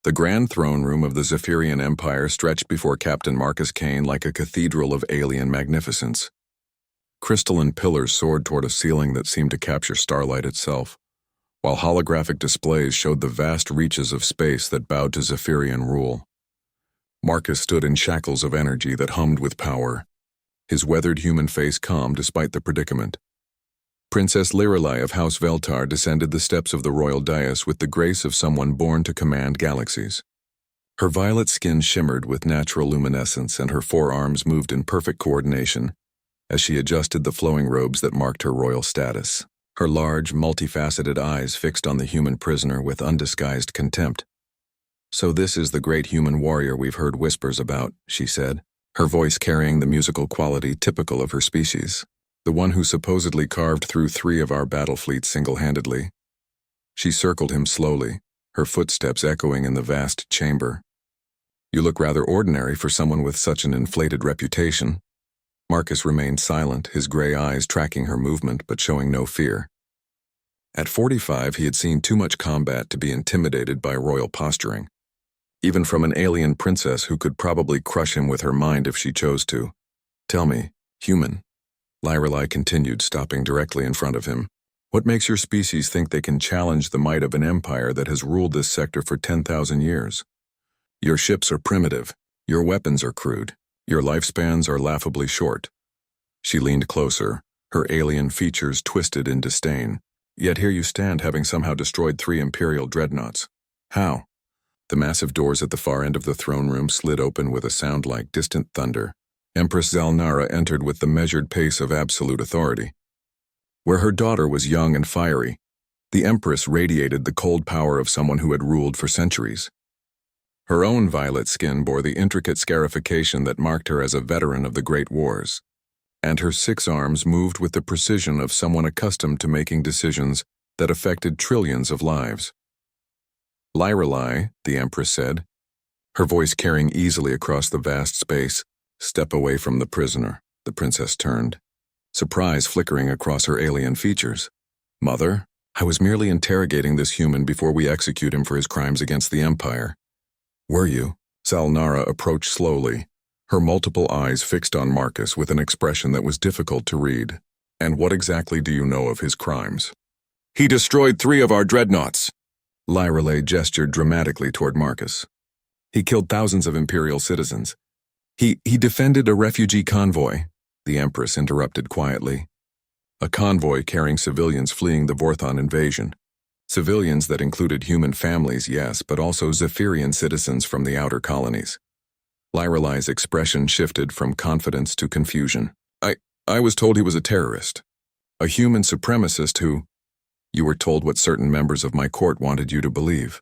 The grand throne room of the Zephyrian Empire stretched before Captain Marcus Kane like a cathedral of alien magnificence. Crystalline pillars soared toward a ceiling that seemed to capture starlight itself, while holographic displays showed the vast reaches of space that bowed to Zephyrian rule. Marcus stood in shackles of energy that hummed with power, his weathered human face calm despite the predicament. Princess Lirelai of House Veltar descended the steps of the royal dais with the grace of someone born to command galaxies. Her violet skin shimmered with natural luminescence, and her forearms moved in perfect coordination as she adjusted the flowing robes that marked her royal status. Her large, multifaceted eyes fixed on the human prisoner with undisguised contempt. "So this is the great human warrior we've heard whispers about," she said, her voice carrying the musical quality typical of her species. "The one who supposedly carved through 3 of our battle fleets single-handedly." She circled him slowly, her footsteps echoing in the vast chamber. "You look rather ordinary for someone with such an inflated reputation." Marcus remained silent, his gray eyes tracking her movement but showing no fear. At 45, he had seen too much combat to be intimidated by royal posturing, even from an alien princess who could probably crush him with her mind if she chose to. "Tell me, human," Lirelai continued, stopping directly in front of him, "what makes your species think they can challenge the might of an empire that has ruled this sector for 10,000 years? Your ships are primitive, your weapons are crude, your lifespans are laughably short." She leaned closer, her alien features twisted in disdain. "Yet here you stand, having somehow destroyed 3 Imperial dreadnoughts. How?" The massive doors at the far end of the throne room slid open with a sound like distant thunder. Empress Zalnara entered with the measured pace of absolute authority. Where her daughter was young and fiery, the Empress radiated the cold power of someone who had ruled for centuries. Her own violet skin bore the intricate scarification that marked her as a veteran of the Great Wars, and her 6 arms moved with the precision of someone accustomed to making decisions that affected trillions of lives. "Lirelai," the Empress said, her voice carrying easily across the vast space, "step away from the prisoner." The princess turned, surprise flickering across her alien features. "Mother, I was merely interrogating this human before we execute him for his crimes against the Empire." "Were you?" Zalnara approached slowly, her multiple eyes fixed on Marcus with an expression that was difficult to read. "And what exactly do you know of his crimes?" "He destroyed 3 of our dreadnoughts." Lirelai gestured dramatically toward Marcus. "He killed thousands of Imperial citizens. He defended a refugee convoy," the Empress interrupted quietly. "A convoy carrying civilians fleeing the Vorthon invasion. Civilians that included human families, yes, but also Zephyrian citizens from the outer colonies." Lirelai's expression shifted from confidence to confusion. I was told he was a terrorist. A human supremacist who—" "You were told what certain members of my court wanted you to believe."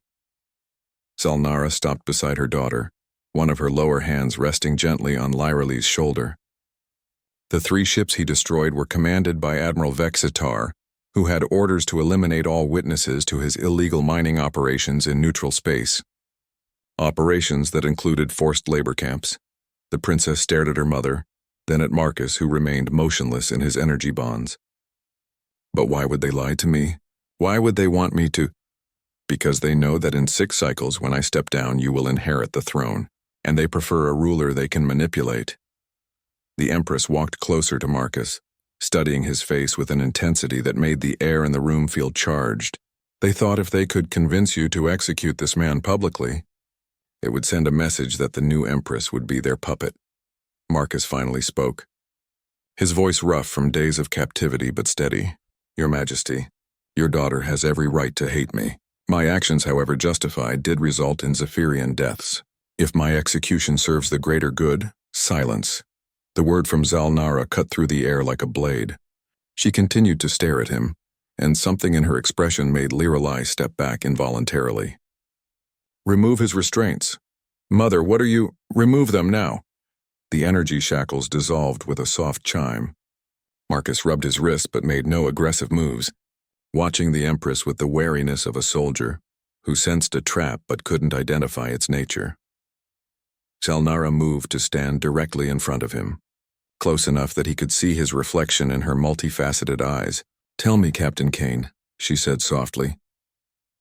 Zalnara stopped beside her daughter, one of her lower hands resting gently on Lirelai's shoulder. "The 3 ships he destroyed were commanded by Admiral Vexitar, who had orders to eliminate all witnesses to his illegal mining operations in neutral space. Operations that included forced labor camps." The princess stared at her mother, then at Marcus, who remained motionless in his energy bonds. "But why would they lie to me? Why would they want me to—" "Because they know that in 6 cycles when I step down you will inherit the throne, and they prefer a ruler they can manipulate." The Empress walked closer to Marcus, studying his face with an intensity that made the air in the room feel charged. "They thought if they could convince you to execute this man publicly, it would send a message that the new Empress would be their puppet." Marcus finally spoke, his voice rough from days of captivity but steady. "Your Majesty, your daughter has every right to hate me. My actions, however justified, did result in Zephyrian deaths. If my execution serves the greater good, silence." The word from Zalnara cut through the air like a blade. She continued to stare at him, and something in her expression made Lirelai step back involuntarily. "Remove his restraints. Mother, what are you— Remove them now." The energy shackles dissolved with a soft chime. Marcus rubbed his wrist but made no aggressive moves, watching the Empress with the wariness of a soldier who sensed a trap but couldn't identify its nature. Zalnara moved to stand directly in front of him, close enough that he could see his reflection in her multifaceted eyes. "Tell me, Captain Kane," she said softly.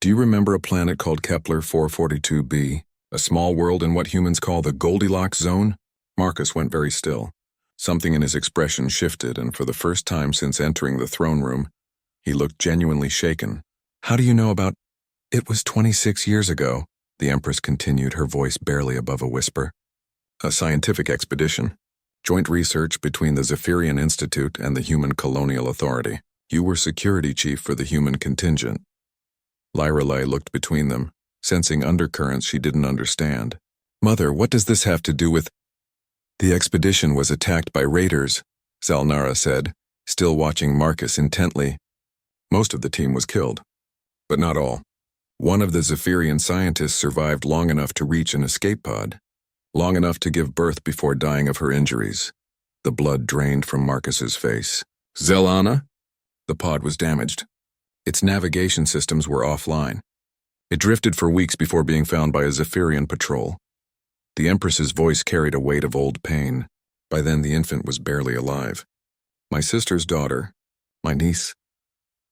Do you remember a planet called Kepler 442b, a small world in what humans call the Goldilocks zone? Marcus went very still. Something in his expression shifted, and for the first time since entering the throne room, he looked genuinely shaken. How do you know about— It was 26 years ago, the Empress continued, her voice barely above a whisper. A scientific expedition. Joint research between the Zephyrian Institute and the Human Colonial Authority. You were security chief for the human contingent. Lyrelei looked between them, sensing undercurrents she didn't understand. Mother, what does this have to do with— The expedition was attacked by raiders, Zalnara said, still watching Marcus intently. Most of the team was killed, but not all. One of the Zephyrian scientists survived long enough to reach an escape pod, long enough to give birth before dying of her injuries. The blood drained from Marcus's face. Zelana? The pod was damaged. Its navigation systems were offline. It drifted for weeks before being found by a Zephyrian patrol. The Empress's voice carried a weight of old pain. By then the infant was barely alive. My sister's daughter, my niece.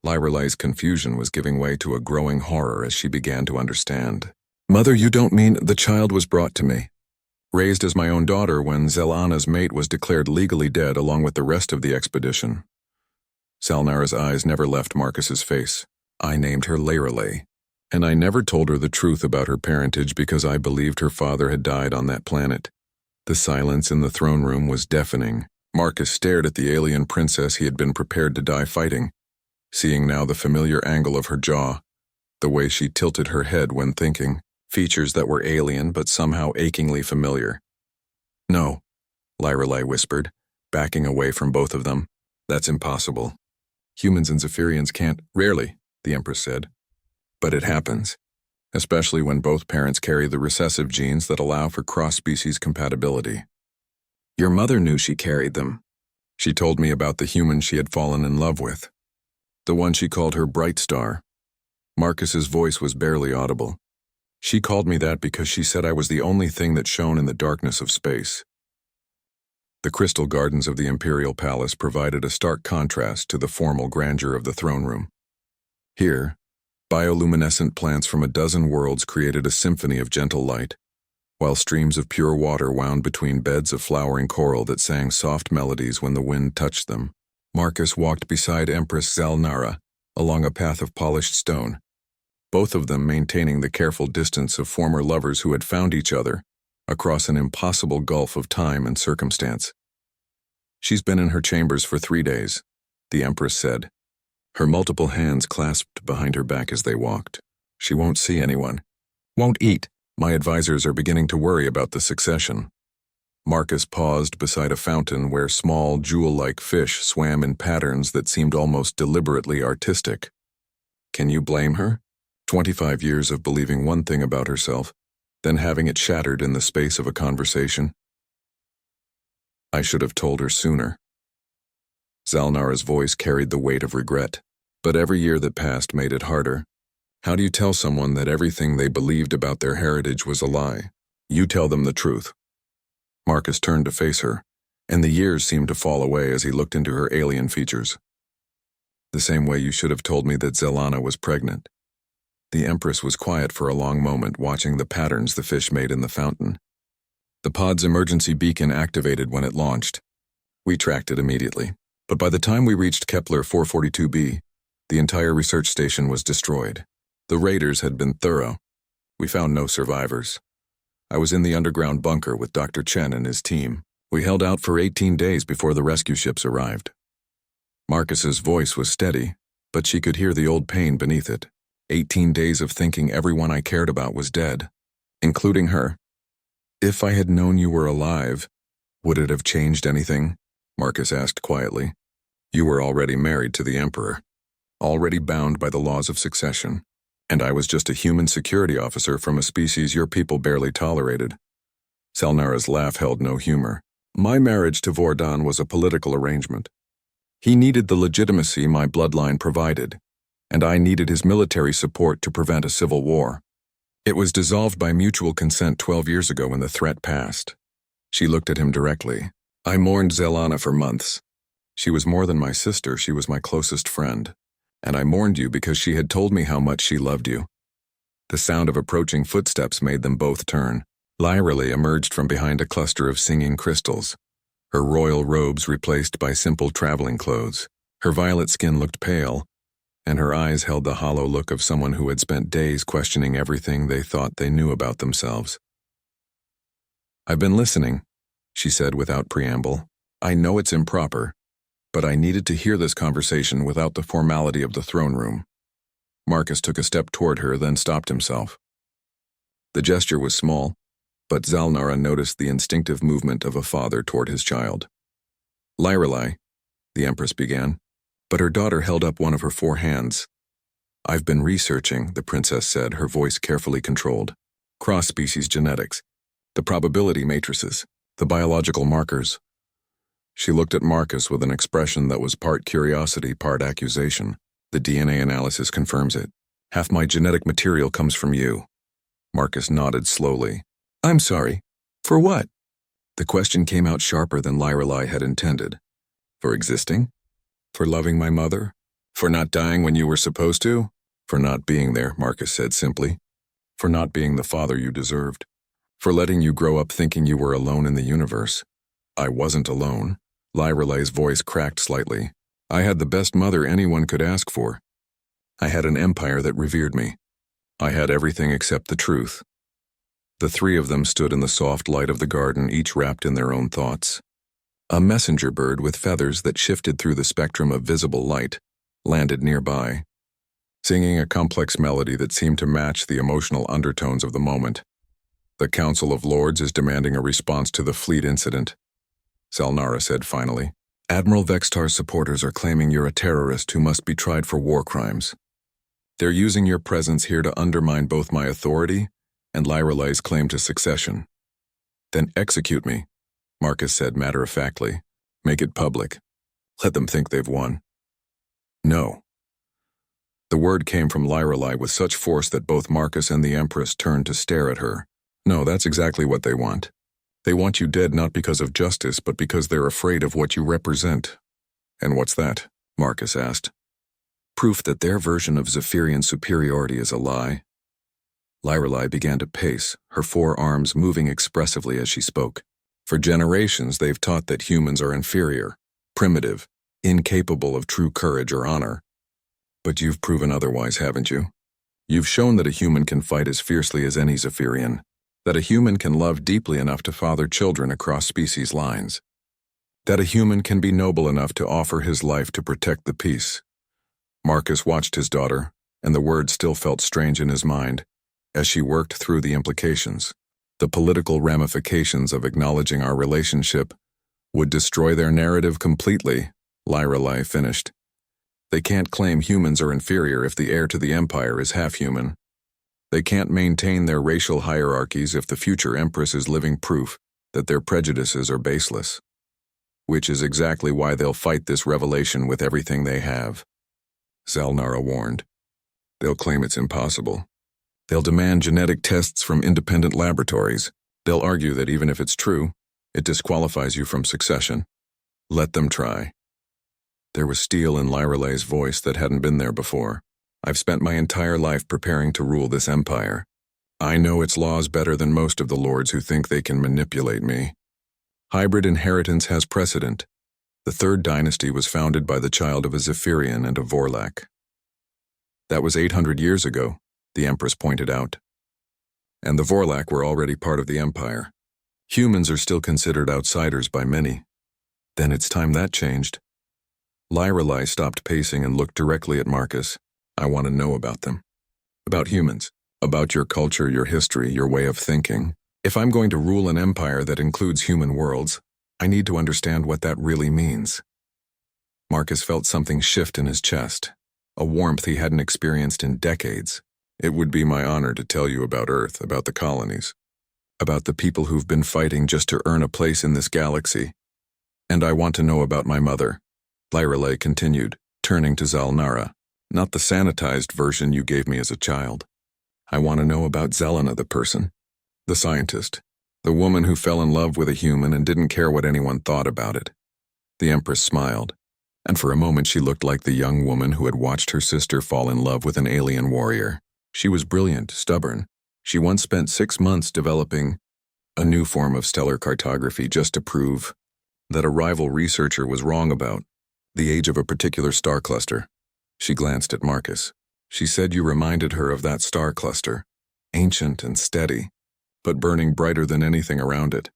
Lyrelei's confusion was giving way to a growing horror as she began to understand. Mother, you don't mean— The child was brought to me, raised as my own daughter when Zelana's mate was declared legally dead along with the rest of the expedition. Zalnara's eyes never left Marcus's face. I named her Lyrelei, and I never told her the truth about her parentage because I believed her father had died on that planet. The silence in the throne room was deafening. Marcus stared at the alien princess he had been prepared to die fighting, seeing now the familiar angle of her jaw, the way she tilted her head when thinking, features that were alien but somehow achingly familiar. No, Lyrelei whispered, backing away from both of them. That's impossible. Humans and Zephyrians can't— Rarely, the Empress said. But it happens, especially when both parents carry the recessive genes that allow for cross-species compatibility. Your mother knew she carried them. She told me about the human she had fallen in love with, the one she called her bright star. Marcus's voice was barely audible. She called me that because she said I was the only thing that shone in the darkness of space. The crystal gardens of the Imperial Palace provided a stark contrast to the formal grandeur of the throne room. Here, bioluminescent plants from a dozen worlds created a symphony of gentle light, while streams of pure water wound between beds of flowering coral that sang soft melodies when the wind touched them. Marcus walked beside Empress Zalnara along a path of polished stone, both of them maintaining the careful distance of former lovers who had found each other across an impossible gulf of time and circumstance. She's been in her chambers for 3 days, the Empress said, her multiple hands clasped behind her back as they walked. She won't see anyone. Won't eat. My advisors are beginning to worry about the succession. Marcus paused beside a fountain where small, jewel-like fish swam in patterns that seemed almost deliberately artistic. Can you blame her? 25 years of believing one thing about herself, then having it shattered in the space of a conversation. I should have told her sooner. Zalnara's voice carried the weight of regret, but every year that passed made it harder. How do you tell someone that everything they believed about their heritage was a lie? You tell them the truth. Marcus turned to face her, and the years seemed to fall away as he looked into her alien features. The same way you should have told me that Zelana was pregnant. The Empress was quiet for a long moment, watching the patterns the fish made in the fountain. The pod's emergency beacon activated when it launched. We tracked it immediately, but by the time we reached Kepler 442b, the entire research station was destroyed. The raiders had been thorough. We found no survivors. I was in the underground bunker with Dr. Chen and his team. We held out for 18 days before the rescue ships arrived. Marcus's voice was steady, but she could hear the old pain beneath it. 18 days of thinking everyone I cared about was dead, including her. If I had known you were alive, would it have changed anything? Marcus asked quietly. You were already married to the Emperor, already bound by the laws of succession, and I was just a human security officer from a species your people barely tolerated. Zalnara's laugh held no humor. My marriage to Vordan was a political arrangement. He needed the legitimacy my bloodline provided, and I needed his military support to prevent a civil war. It was dissolved by mutual consent 12 years ago when the threat passed. She looked at him directly. I mourned Zelana for months. She was more than my sister, she was my closest friend. And I mourned you because she had told me how much she loved you. The sound of approaching footsteps made them both turn. Lyrily emerged from behind a cluster of singing crystals, her royal robes replaced by simple traveling clothes. Her violet skin looked pale, and her eyes held the hollow look of someone who had spent days questioning everything they thought they knew about themselves. "I've been listening," she said without preamble. "I know it's improper, but I needed to hear this conversation without the formality of the throne room." Marcus took a step toward her, then stopped himself. The gesture was small, but Zalnara noticed the instinctive movement of a father toward his child. "Lyrili," the Empress began, but her daughter held up one of her 4 hands. "I've been researching," the princess said, her voice carefully controlled. "Cross-species genetics, the probability matrices, the biological markers." She looked at Marcus with an expression that was part curiosity, part accusation. "The DNA analysis confirms it. Half my genetic material comes from you." Marcus nodded slowly. "I'm sorry. For what?" The question came out sharper than Lyrili had intended. "For existing? For loving my mother? For not dying when you were supposed to? For not being there," Marcus said simply. "For not being the father you deserved. For letting you grow up thinking you were alone in the universe." "I wasn't alone." Lyrili's voice cracked slightly. "I had the best mother anyone could ask for. I had an empire that revered me. I had everything except the truth." The 3 of them stood in the soft light of the garden, each wrapped in their own thoughts. A messenger bird with feathers that shifted through the spectrum of visible light landed nearby, singing a complex melody that seemed to match the emotional undertones of the moment. "The Council of Lords is demanding a response to the fleet incident," Zalnara said finally. "Admiral Vextar's supporters are claiming you're a terrorist who must be tried for war crimes. They're using your presence here to undermine both my authority and Lyrili's claim to succession." "Then execute me," Marcus said matter-of-factly. "Make it public. Let them think they've won." "No." The word came from Lyrili with such force that both Marcus and the Empress turned to stare at her. "No, that's exactly what they want. They want you dead not because of justice, but because they're afraid of what you represent." "And what's that?" Marcus asked. "Proof that their version of Zephyrian superiority is a lie." Lyrili began to pace, her 4 arms moving expressively as she spoke. "For generations, they've taught that humans are inferior, primitive, incapable of true courage or honor. But you've proven otherwise, haven't you? You've shown that a human can fight as fiercely as any Zephyrian, that a human can love deeply enough to father children across species lines, that a human can be noble enough to offer his life to protect the peace." Marcus watched his daughter, and the words still felt strange in his mind, as she worked through the implications. The political ramifications of acknowledging our relationship would destroy their narrative completely, Lyrili finished. "They can't claim humans are inferior if the heir to the Empire is half-human. They can't maintain their racial hierarchies if the future Empress is living proof that their prejudices are baseless. Which is exactly why they'll fight this revelation with everything they have," Zalnara warned. "They'll claim it's impossible. They'll demand genetic tests from independent laboratories. They'll argue that even if it's true, it disqualifies you from succession. Let them try." There was steel in Lyrili's voice that hadn't been there before. "I've spent my entire life preparing to rule this empire. I know its laws better than most of the lords who think they can manipulate me. Hybrid inheritance has precedent. The 3rd dynasty was founded by the child of a Zephyrian and a Vorlak. That was 800 years ago, the Empress pointed out. And the Vorlak were already part of the empire. Humans are still considered outsiders by many. Then it's time that changed." Lyrili stopped pacing and looked directly at Marcus. "I want to know about them. About humans. About your culture, your history, your way of thinking. If I'm going to rule an empire that includes human worlds, I need to understand what that really means." Marcus felt something shift in his chest, a warmth he hadn't experienced in decades. "It would be my honor to tell you about Earth, about the colonies, about the people who've been fighting just to earn a place in this galaxy. And I want to know about my mother," Lyrili continued, turning to Zalnara. "Not the sanitized version you gave me as a child. I want to know about Zelena, the person, the scientist, the woman who fell in love with a human and didn't care what anyone thought about it." The Empress smiled, and for a moment she looked like the young woman who had watched her sister fall in love with an alien warrior. She was brilliant, stubborn. She once spent 6 months developing a new form of stellar cartography just to prove that a rival researcher was wrong about the age of a particular star cluster. She glanced at Marcus. She said you reminded her of that star cluster, ancient and steady, but burning brighter than anything around it.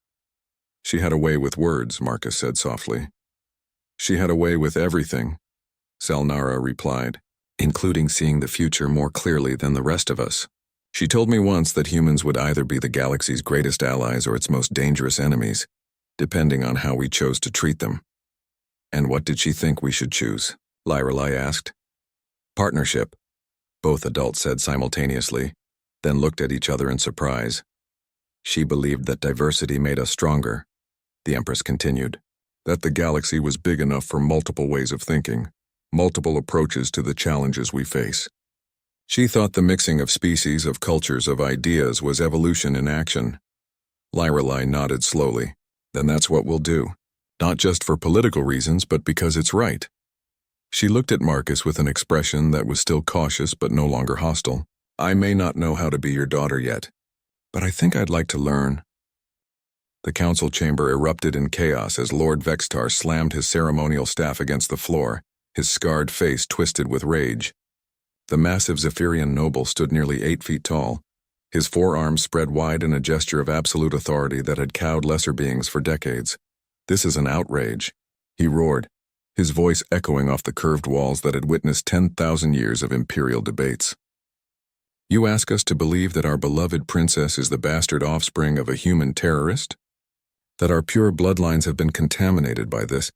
She had a way with words, Marcus said softly. She had a way with everything, Salnara replied, including seeing the future more clearly than the rest of us. She told me once that humans would either be the galaxy's greatest allies or its most dangerous enemies, depending on how we chose to treat them. And what did she think we should choose? Lyrelai asked. Partnership, both adults said simultaneously, then looked at each other in surprise. She believed that diversity made us stronger, the Empress continued, that the galaxy was big enough for multiple ways of thinking, multiple approaches to the challenges we face. She thought the mixing of species, of cultures, of ideas was evolution in action. Lyrelai nodded slowly. Then that's what we'll do. Not just for political reasons, but because it's right. She looked at Marcus with an expression that was still cautious but no longer hostile. I may not know how to be your daughter yet, but I think I'd like to learn. The council chamber erupted in chaos as Lord Vextar slammed his ceremonial staff against the floor, his scarred face twisted with rage. The massive Zephyrian noble stood nearly 8 feet tall, his forearms spread wide in a gesture of absolute authority that had cowed lesser beings for decades. This is an outrage, he roared, his voice echoing off the curved walls that had witnessed 10,000 years of imperial debates. You ask us to believe that our beloved princess is the bastard offspring of a human terrorist? That our pure bloodlines have been contaminated by this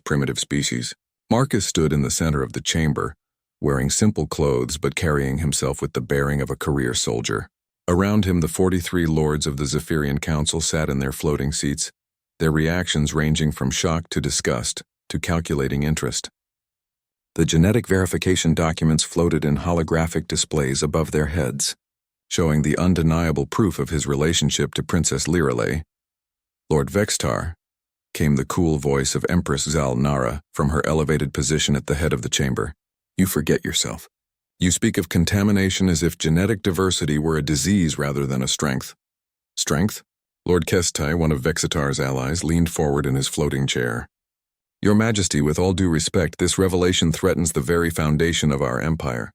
primitive species? Marcus stood in the center of the chamber, wearing simple clothes but carrying himself with the bearing of a career soldier. Around him, the 43 lords of the Zephyrian Council sat in their floating seats, their reactions ranging from shock to disgust to calculating interest. The genetic verification documents floated in holographic displays above their heads, showing the undeniable proof of his relationship to Princess Lyrelai. Lord Vextar, came the cool voice of Empress Salnara from her elevated position at the head of the chamber. You forget yourself. You speak of contamination as if genetic diversity were a disease rather than a strength. Strength? Lord Kestai, one of Vexitar's allies, leaned forward in his floating chair. Your Majesty, with all due respect, this revelation threatens the very foundation of our empire.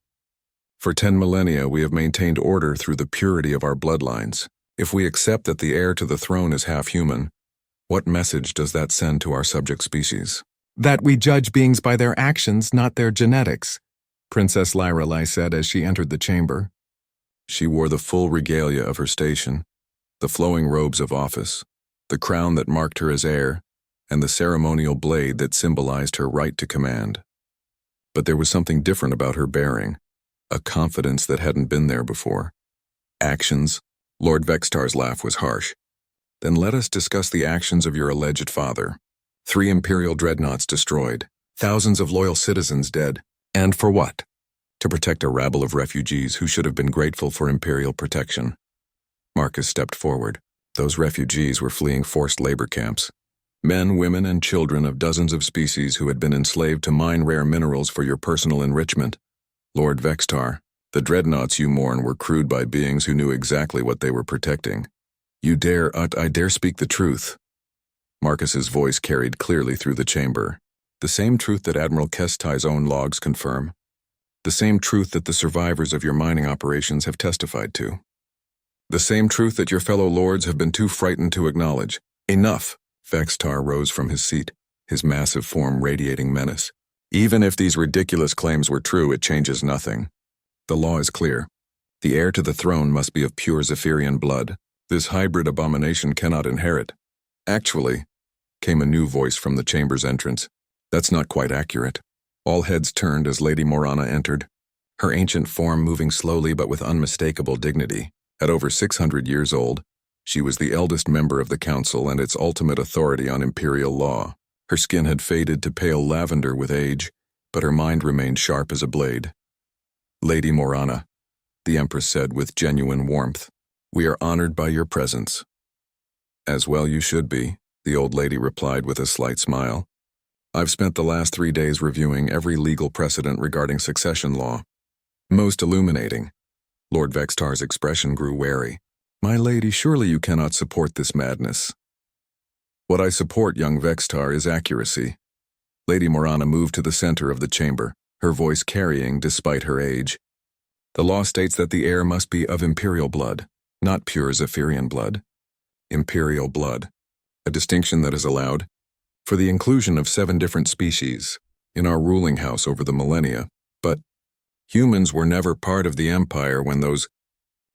For 10 millennia, we have maintained order through the purity of our bloodlines. If we accept that the heir to the throne is half human, what message does that send to our subject species? That we judge beings by their actions, not their genetics, Princess Lyrelai said as she entered the chamber. She wore the full regalia of her station, the flowing robes of office, the crown that marked her as heir, and the ceremonial blade that symbolized her right to command. But there was something different about her bearing, a confidence that hadn't been there before. Actions? Lord Vextar's laugh was harsh. Then let us discuss the actions of your alleged father. 3 imperial dreadnoughts destroyed, thousands of loyal citizens dead. And for what? To protect a rabble of refugees who should have been grateful for imperial protection. Marcus stepped forward. Those refugees were fleeing forced labor camps. Men, women, and children of dozens of species who had been enslaved to mine rare minerals for your personal enrichment. Lord Vextar, the dreadnoughts you mourn were crewed by beings who knew exactly what they were protecting. I dare speak the truth. Marcus's voice carried clearly through the chamber. The same truth that Admiral Kestai's own logs confirm. The same truth that the survivors of your mining operations have testified to. The same truth that your fellow lords have been too frightened to acknowledge. Enough! Vextar rose from his seat, his massive form radiating menace. Even if these ridiculous claims were true, it changes nothing. The law is clear. The heir to the throne must be of pure Zephyrian blood. This hybrid abomination cannot inherit. Actually, came a new voice from the chamber's entrance. That's not quite accurate. All heads turned as Lady Morana entered, her ancient form moving slowly but with unmistakable dignity. At over 600 years old, she was the eldest member of the council and its ultimate authority on imperial law. Her skin had faded to pale lavender with age, but her mind remained sharp as a blade. Lady Morana, the Empress said with genuine warmth, we are honored by your presence. As well you should be, the old lady replied with a slight smile. I've spent the last 3 days reviewing every legal precedent regarding succession law. Most illuminating. Lord Vextar's expression grew wary. My lady, surely you cannot support this madness. What I support, young Vextar, is accuracy. Lady Morana moved to the center of the chamber, her voice carrying despite her age. The law states that the heir must be of imperial blood, not pure Zephyrian blood. Imperial blood, a distinction that is allowed for the inclusion of 7 different species in our ruling house over the millennia, but humans were never part of the empire when those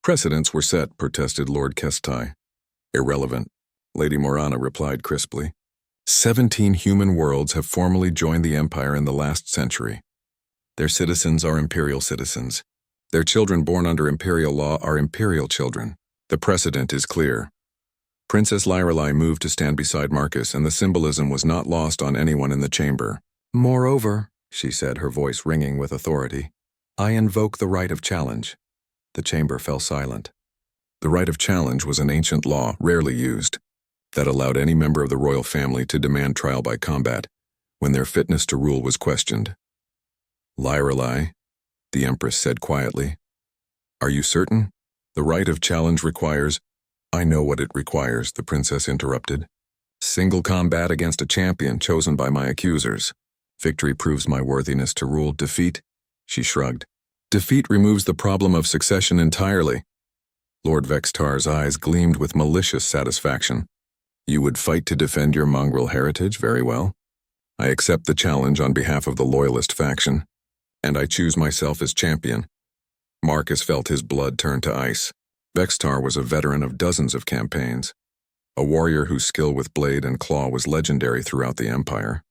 precedents were set, protested Lord Kestai. Irrelevant, Lady Morana replied crisply. 17 human worlds have formally joined the empire in the last century. Their citizens are imperial citizens. Their children born under imperial law are imperial children. The precedent is clear. Princess Lyrelai moved to stand beside Marcus, and the symbolism was not lost on anyone in the chamber. Moreover, she said, her voice ringing with authority, I invoke the right of challenge. The chamber fell silent. The right of challenge was an ancient law, rarely used, that allowed any member of the royal family to demand trial by combat when their fitness to rule was questioned. Lyrelai, the Empress said quietly, are you certain? The right of challenge requires— I know what it requires, the princess interrupted. Single combat against a champion chosen by my accusers. Victory proves my worthiness to rule. Defeat? She shrugged. Defeat removes the problem of succession entirely. Lord Vextar's eyes gleamed with malicious satisfaction. You would fight to defend your mongrel heritage? Very well. I accept the challenge on behalf of the loyalist faction, and I choose myself as champion. Marcus felt his blood turn to ice. Vextar was a veteran of dozens of campaigns, a warrior whose skill with blade and claw was legendary throughout the empire.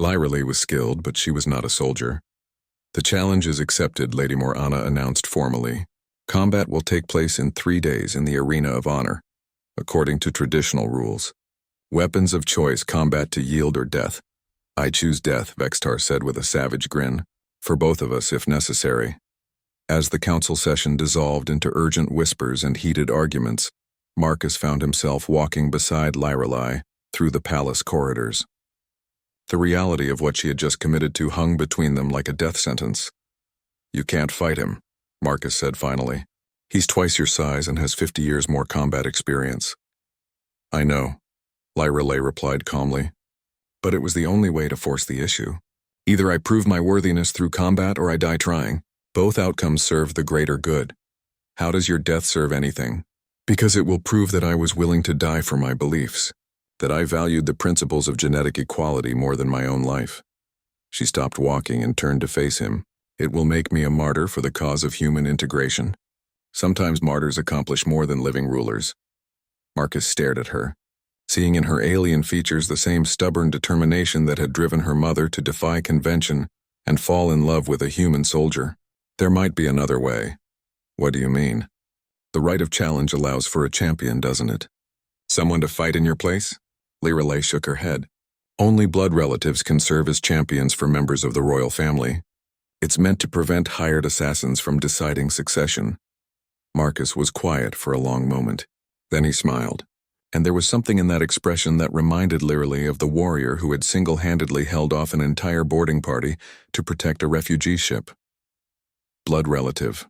Lyrelai was skilled, but she was not a soldier. The challenge is accepted, Lady Morana announced formally. Combat will take place in 3 days in the Arena of Honor, according to traditional rules. Weapons of choice, combat to yield or death. I choose death, Vextar said with a savage grin, for both of us if necessary. As the council session dissolved into urgent whispers and heated arguments, Marcus found himself walking beside Lyrelai through the palace corridors. The reality of what she had just committed to hung between them like a death sentence. You can't fight him, Marcus said finally. He's twice your size and has 50 years more combat experience. I know, Lyrelai replied calmly, but it was the only way to force the issue. Either I prove my worthiness through combat or I die trying. Both outcomes serve the greater good. How does your death serve anything? Because it will prove that I was willing to die for my beliefs, that I valued the principles of genetic equality more than my own life. She stopped walking and turned to face him. It will make me a martyr for the cause of human integration. Sometimes martyrs accomplish more than living rulers. Marcus stared at her, seeing in her alien features the same stubborn determination that had driven her mother to defy convention and fall in love with a human soldier. There might be another way. What do you mean? The right of challenge allows for a champion, doesn't it? Someone to fight in your place? Lyrelai shook her head. Only blood relatives can serve as champions for members of the royal family. It's meant to prevent hired assassins from deciding succession. Marcus was quiet for a long moment. Then he smiled, and there was something in that expression that reminded Lyrelai of the warrior who had single-handedly held off an entire boarding party to protect a refugee ship. Blood relative,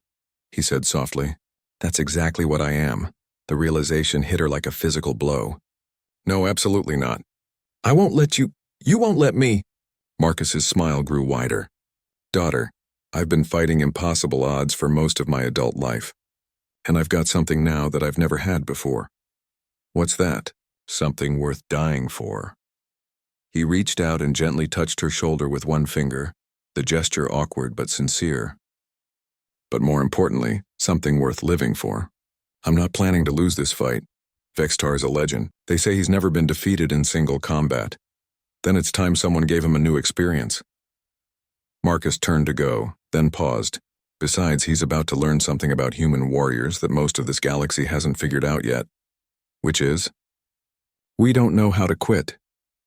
he said softly. That's exactly what I am. The realization hit her like a physical blow. No, absolutely not. I won't let you won't let me. Marcus's smile grew wider. Daughter, I've been fighting impossible odds for most of my adult life, and I've got something now that I've never had before. What's that? Something worth dying for. He reached out and gently touched her shoulder with one finger, the gesture awkward but sincere. But more importantly, something worth living for. I'm not planning to lose this fight. Vextar is a legend. They say he's never been defeated in single combat. Then it's time someone gave him a new experience. Marcus turned to go, then paused. Besides, he's about to learn something about human warriors that most of this galaxy hasn't figured out yet. Which is? We don't know how to quit.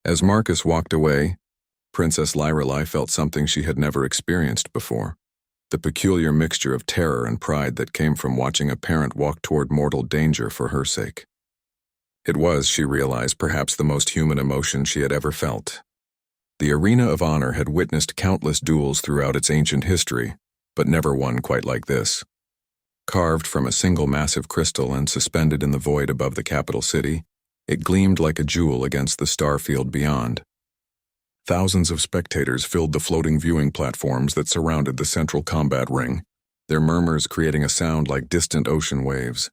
As Marcus walked away, Princess Lyrelai felt something she had never experienced before. The peculiar mixture of terror and pride that came from watching a parent walk toward mortal danger for her sake. It was, she realized, perhaps the most human emotion she had ever felt. The Arena of Honor had witnessed countless duels throughout its ancient history, but never one quite like this. Carved from a single massive crystal and suspended in the void above the capital city, it gleamed like a jewel against the star field beyond. Thousands of spectators filled the floating viewing platforms that surrounded the central combat ring, their murmurs creating a sound like distant ocean waves.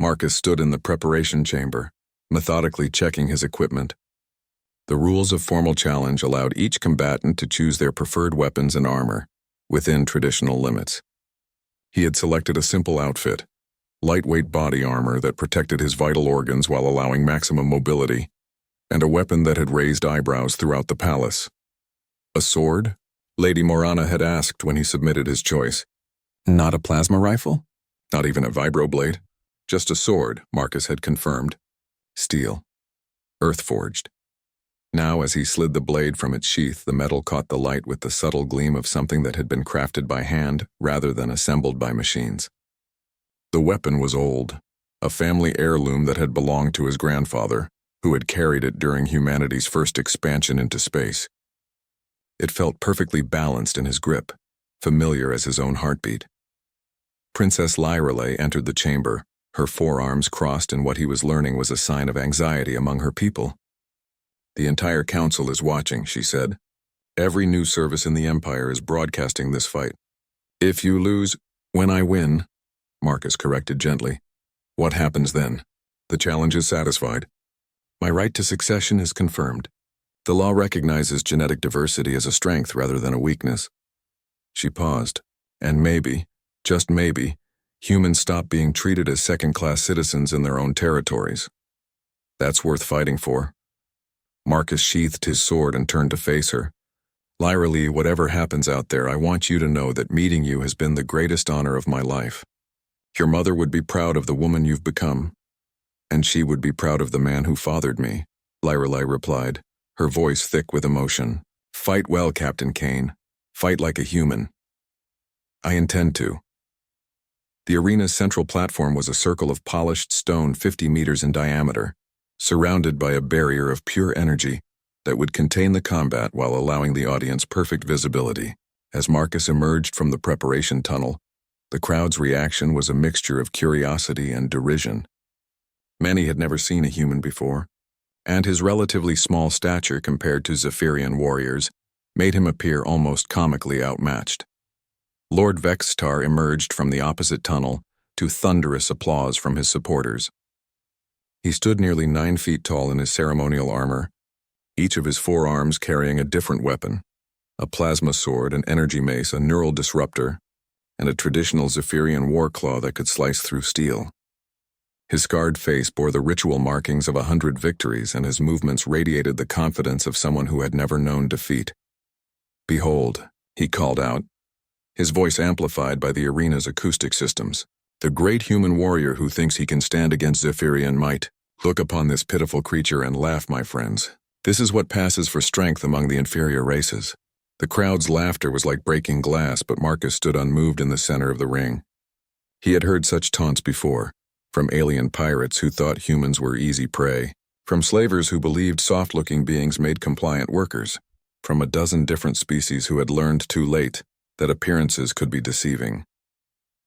Marcus stood in the preparation chamber, methodically checking his equipment. The rules of formal challenge allowed each combatant to choose their preferred weapons and armor, within traditional limits. He had selected a simple outfit, lightweight body armor that protected his vital organs while allowing maximum mobility, and a weapon that had raised eyebrows throughout the palace. A sword? Lady Morana had asked when he submitted his choice. Not a plasma rifle? Not even a vibroblade? Just a sword, Marcus had confirmed. Steel. Earth-forged. Now, as he slid the blade from its sheath, the metal caught the light with the subtle gleam of something that had been crafted by hand rather than assembled by machines. The weapon was old, a family heirloom that had belonged to his grandfather, who had carried it during humanity's first expansion into space. It felt perfectly balanced in his grip, familiar as his own heartbeat. Princess Lyrelay entered the chamber, her forearms crossed in what he was learning was a sign of anxiety among her people. The entire council is watching, she said. Every news service in the Empire is broadcasting this fight. If you lose, when I win, Marcus corrected gently. What happens then? The challenge is satisfied. My right to succession is confirmed. The law recognizes genetic diversity as a strength rather than a weakness. She paused, and maybe, just maybe, humans stop being treated as second-class citizens in their own territories. That's worth fighting for. Marcus sheathed his sword and turned to face her. Lyrelay, whatever happens out there, I want you to know that meeting you has been the greatest honor of my life. Your mother would be proud of the woman you've become, and she would be proud of the man who fathered me, Lyrelay replied, her voice thick with emotion. Fight well, Captain Kane. Fight like a human. I intend to. The arena's central platform was a circle of polished stone 50 meters in diameter, surrounded by a barrier of pure energy that would contain the combat while allowing the audience perfect visibility. As Marcus emerged from the preparation tunnel, the crowd's reaction was a mixture of curiosity and derision. Many had never seen a human before, and his relatively small stature compared to Zephyrian warriors made him appear almost comically outmatched. Lord Vextar emerged from the opposite tunnel to thunderous applause from his supporters. He stood nearly 9 feet tall in his ceremonial armor, each of his forearms carrying a different weapon, a plasma sword, an energy mace, a neural disruptor, and a traditional Zephyrian war claw that could slice through steel. His scarred face bore the ritual markings of 100 victories, and his movements radiated the confidence of someone who had never known defeat. Behold, he called out, his voice amplified by the arena's acoustic systems. The great human warrior who thinks he can stand against Zephyrian might. Look upon this pitiful creature and laugh, my friends. This is what passes for strength among the inferior races. The crowd's laughter was like breaking glass, but Marcus stood unmoved in the center of the ring. He had heard such taunts before, from alien pirates who thought humans were easy prey, from slavers who believed soft-looking beings made compliant workers, from a dozen different species who had learned too late that appearances could be deceiving.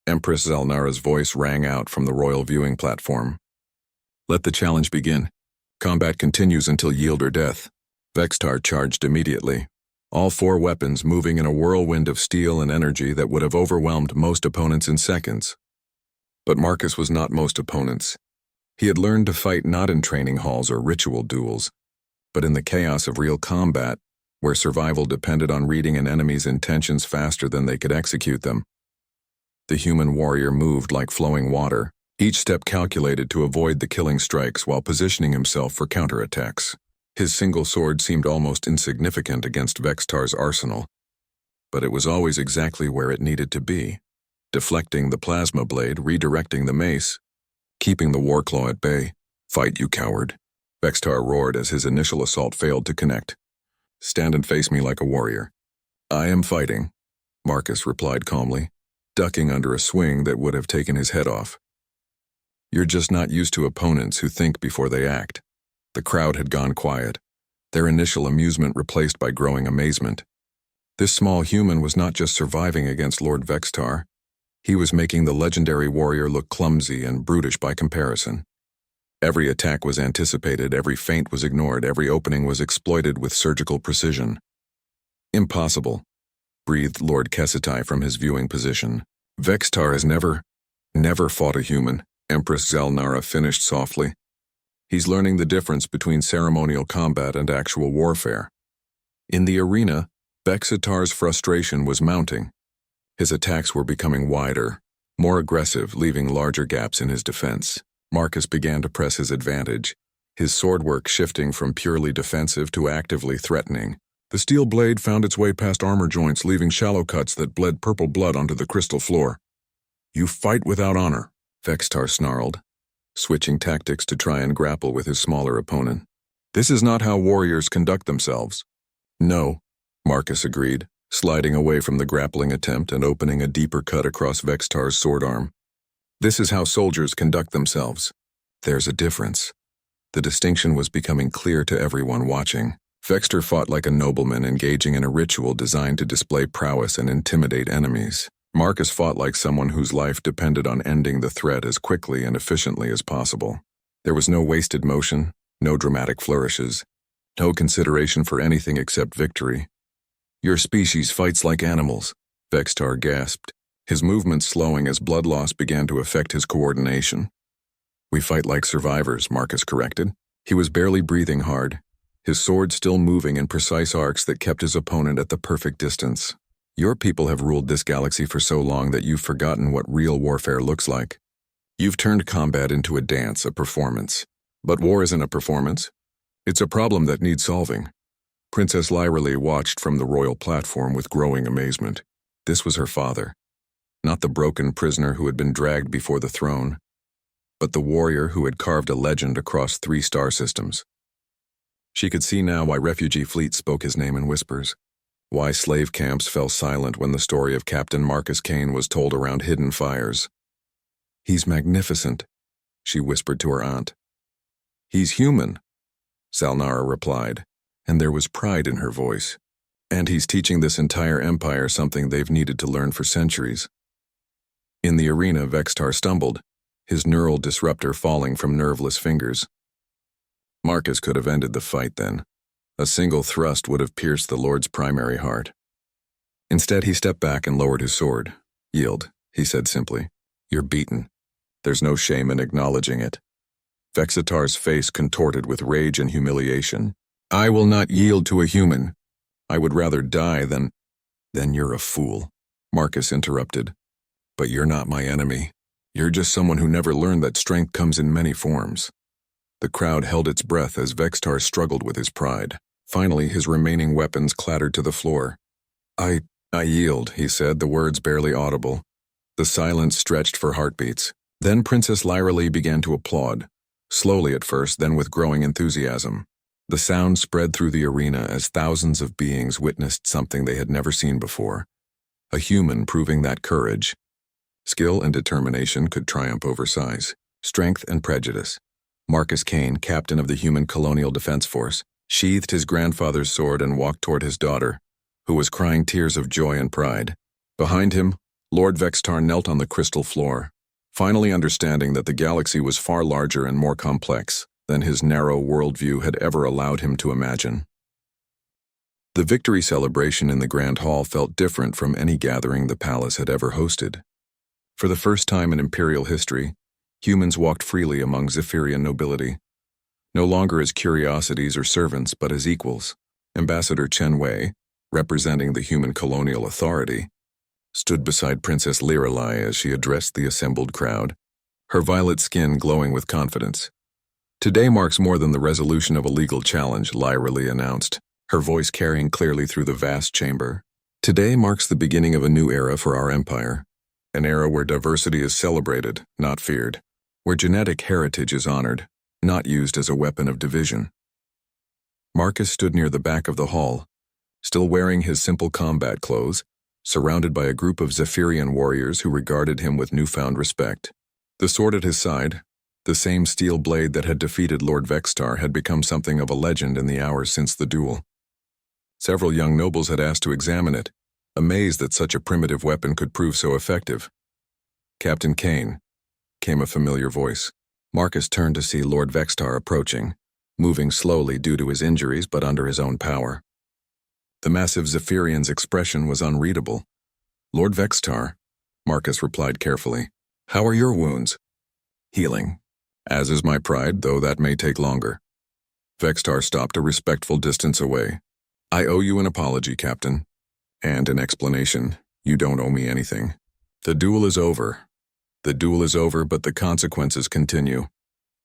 Empress Zalnara's voice rang out from the royal viewing platform. Let the challenge begin. Combat continues until yield or death. Vextar charged immediately, all 4 weapons moving in a whirlwind of steel and energy that would have overwhelmed most opponents in seconds. But Marcus was not most opponents. He had learned to fight not in training halls or ritual duels, but in the chaos of real combat, where survival depended on reading an enemy's intentions faster than they could execute them. The human warrior moved like flowing water, each step calculated to avoid the killing strikes while positioning himself for counterattacks. His single sword seemed almost insignificant against Vextar's arsenal, but it was always exactly where it needed to be, deflecting the plasma blade, redirecting the mace, keeping the warclaw at bay. Fight, you coward, Vextar roared as his initial assault failed to connect. Stand and face me like a warrior. I am fighting, Marcus replied calmly, ducking under a swing that would have taken his head off. You're just not used to opponents who think before they act. The crowd had gone quiet, their initial amusement replaced by growing amazement. This small human was not just surviving against Lord Vextar. He was making the legendary warrior look clumsy and brutish by comparison. Every attack was anticipated, every feint was ignored, every opening was exploited with surgical precision. Impossible, breathed Lord Kessitai from his viewing position. Vextar has never fought a human, Empress Zelnara finished softly. He's learning the difference between ceremonial combat and actual warfare. In the arena, Vexitar's frustration was mounting. His attacks were becoming wider, more aggressive, leaving larger gaps in his defense. Marcus began to press his advantage, his swordwork shifting from purely defensive to actively threatening. The steel blade found its way past armor joints, leaving shallow cuts that bled purple blood onto the crystal floor. "You fight without honor," Vextar snarled, switching tactics to try and grapple with his smaller opponent. "This is not how warriors conduct themselves." "No," Marcus agreed, sliding away from the grappling attempt and opening a deeper cut across Vextar's sword arm. "This is how soldiers conduct themselves. There's a difference." The distinction was becoming clear to everyone watching. Vextar fought like a nobleman engaging in a ritual designed to display prowess and intimidate enemies. Marcus fought like someone whose life depended on ending the threat as quickly and efficiently as possible. There was no wasted motion, no dramatic flourishes, no consideration for anything except victory. "Your species fights like animals," Vextar gasped, his movements slowing as blood loss began to affect his coordination. "We fight like survivors," Marcus corrected. He was barely breathing hard, his sword still moving in precise arcs that kept his opponent at the perfect distance. "Your people have ruled this galaxy for so long that you've forgotten what real warfare looks like. You've turned combat into a dance, a performance. But war isn't a performance. It's a problem that needs solving." Princess Lyrily watched from the royal platform with growing amazement. This was her father. Not the broken prisoner who had been dragged before the throne, but the warrior who had carved a legend across 3 star systems. She could see now why refugee fleets spoke his name in whispers, why slave camps fell silent when the story of Captain Marcus Kane was told around hidden fires. "He's magnificent," she whispered to her aunt. "He's human," Zelnara replied, and there was pride in her voice. "And he's teaching this entire empire something they've needed to learn for centuries." In the arena, Vextar stumbled, his neural disruptor falling from nerveless fingers. Marcus could have ended the fight then. A single thrust would have pierced the Lord's primary heart. Instead, he stepped back and lowered his sword. "Yield," he said simply. "You're beaten. There's no shame in acknowledging it." Vexitar's face contorted with rage and humiliation. "I will not yield to a human. I would rather die than—" "Then you're a fool," Marcus interrupted. "But you're not my enemy. You're just someone who never learned that strength comes in many forms." The crowd held its breath as Vextar struggled with his pride. Finally, his remaining weapons clattered to the floor. I yield," he said, the words barely audible. The silence stretched for heartbeats. Then Princess Lyrily began to applaud, slowly at first, then with growing enthusiasm. The sound spread through the arena as thousands of beings witnessed something they had never seen before. A human proving that courage, skill and determination could triumph over size, strength and prejudice. Marcus Kane, captain of the human colonial defense force, sheathed his grandfather's sword and walked toward his daughter, who was crying tears of joy and pride. Behind him, Lord Vextar knelt on the crystal floor, finally understanding that the galaxy was far larger and more complex than his narrow worldview had ever allowed him to imagine. The victory celebration in the Grand Hall felt different from any gathering the palace had ever hosted. For the first time in Imperial history, humans walked freely among Zephyrian nobility, no longer as curiosities or servants but as equals. Ambassador Chen Wei, representing the human colonial authority, stood beside Princess Lyrily as she addressed the assembled crowd, her violet skin glowing with confidence. "Today marks more than the resolution of a legal challenge," Lyrily announced, her voice carrying clearly through the vast chamber. "Today marks the beginning of a new era for our empire, an era where diversity is celebrated, not feared, where genetic heritage is honored, not used as a weapon of division." Marcus stood near the back of the hall, still wearing his simple combat clothes, surrounded by a group of Zephyrian warriors who regarded him with newfound respect. The sword at his side, the same steel blade that had defeated Lord Vextar, had become something of a legend in the hours since the duel. Several young nobles had asked to examine it, amazed that such a primitive weapon could prove so effective. Captain Kane, came a familiar voice. Marcus turned to see Lord Vextar approaching, moving slowly due to his injuries but under his own power. The massive Zephyrian's expression was unreadable. Lord Vextar, Marcus replied carefully. How are your wounds? Healing. As is my pride, though that may take longer. Vextar stopped a respectful distance away. I owe you an apology, Captain. And an explanation. You don't owe me anything. The duel is over. The duel is over, but the consequences continue.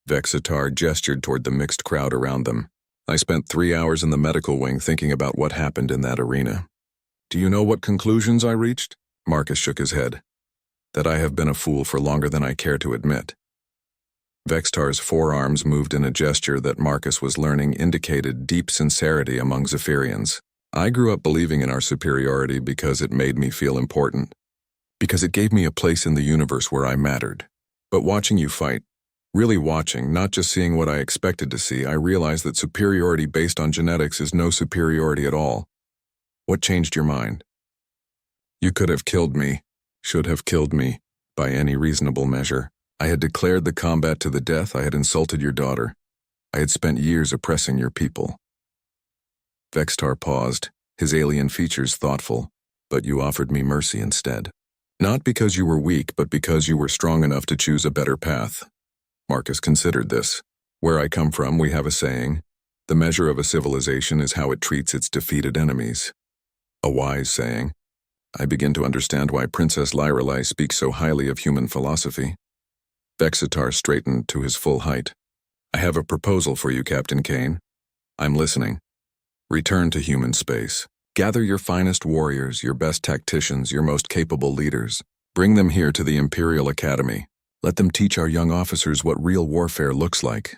Vexatar gestured toward the mixed crowd around them. I spent 3 hours in the medical wing thinking about what happened in that arena. Do you know what conclusions I reached? Marcus shook his head. That I have been a fool for longer than I care to admit. Vextar's forearms moved in a gesture that Marcus was learning indicated deep sincerity among Zephyrians. I grew up believing in our superiority because it made me feel important. Because it gave me a place in the universe where I mattered. But watching you fight, really watching, not just seeing what I expected to see, I realized that superiority based on genetics is no superiority at all. What changed your mind? You could have killed me, should have killed me, by any reasonable measure. I had declared the combat to the death. I had insulted your daughter. I had spent years oppressing your people. Vextar paused, his alien features thoughtful. But you offered me mercy instead. Not because you were weak, but because you were strong enough to choose a better path. Marcus considered this. Where I come from, we have a saying, the measure of a civilization is how it treats its defeated enemies. A wise saying. I begin to understand why Princess Lyrelei speaks so highly of human philosophy. Vexatar straightened to his full height. I have a proposal for you, Captain Kane. I'm listening. Return to human space. Gather your finest warriors, your best tacticians, your most capable leaders. Bring them here to the Imperial Academy. Let them teach our young officers what real warfare looks like.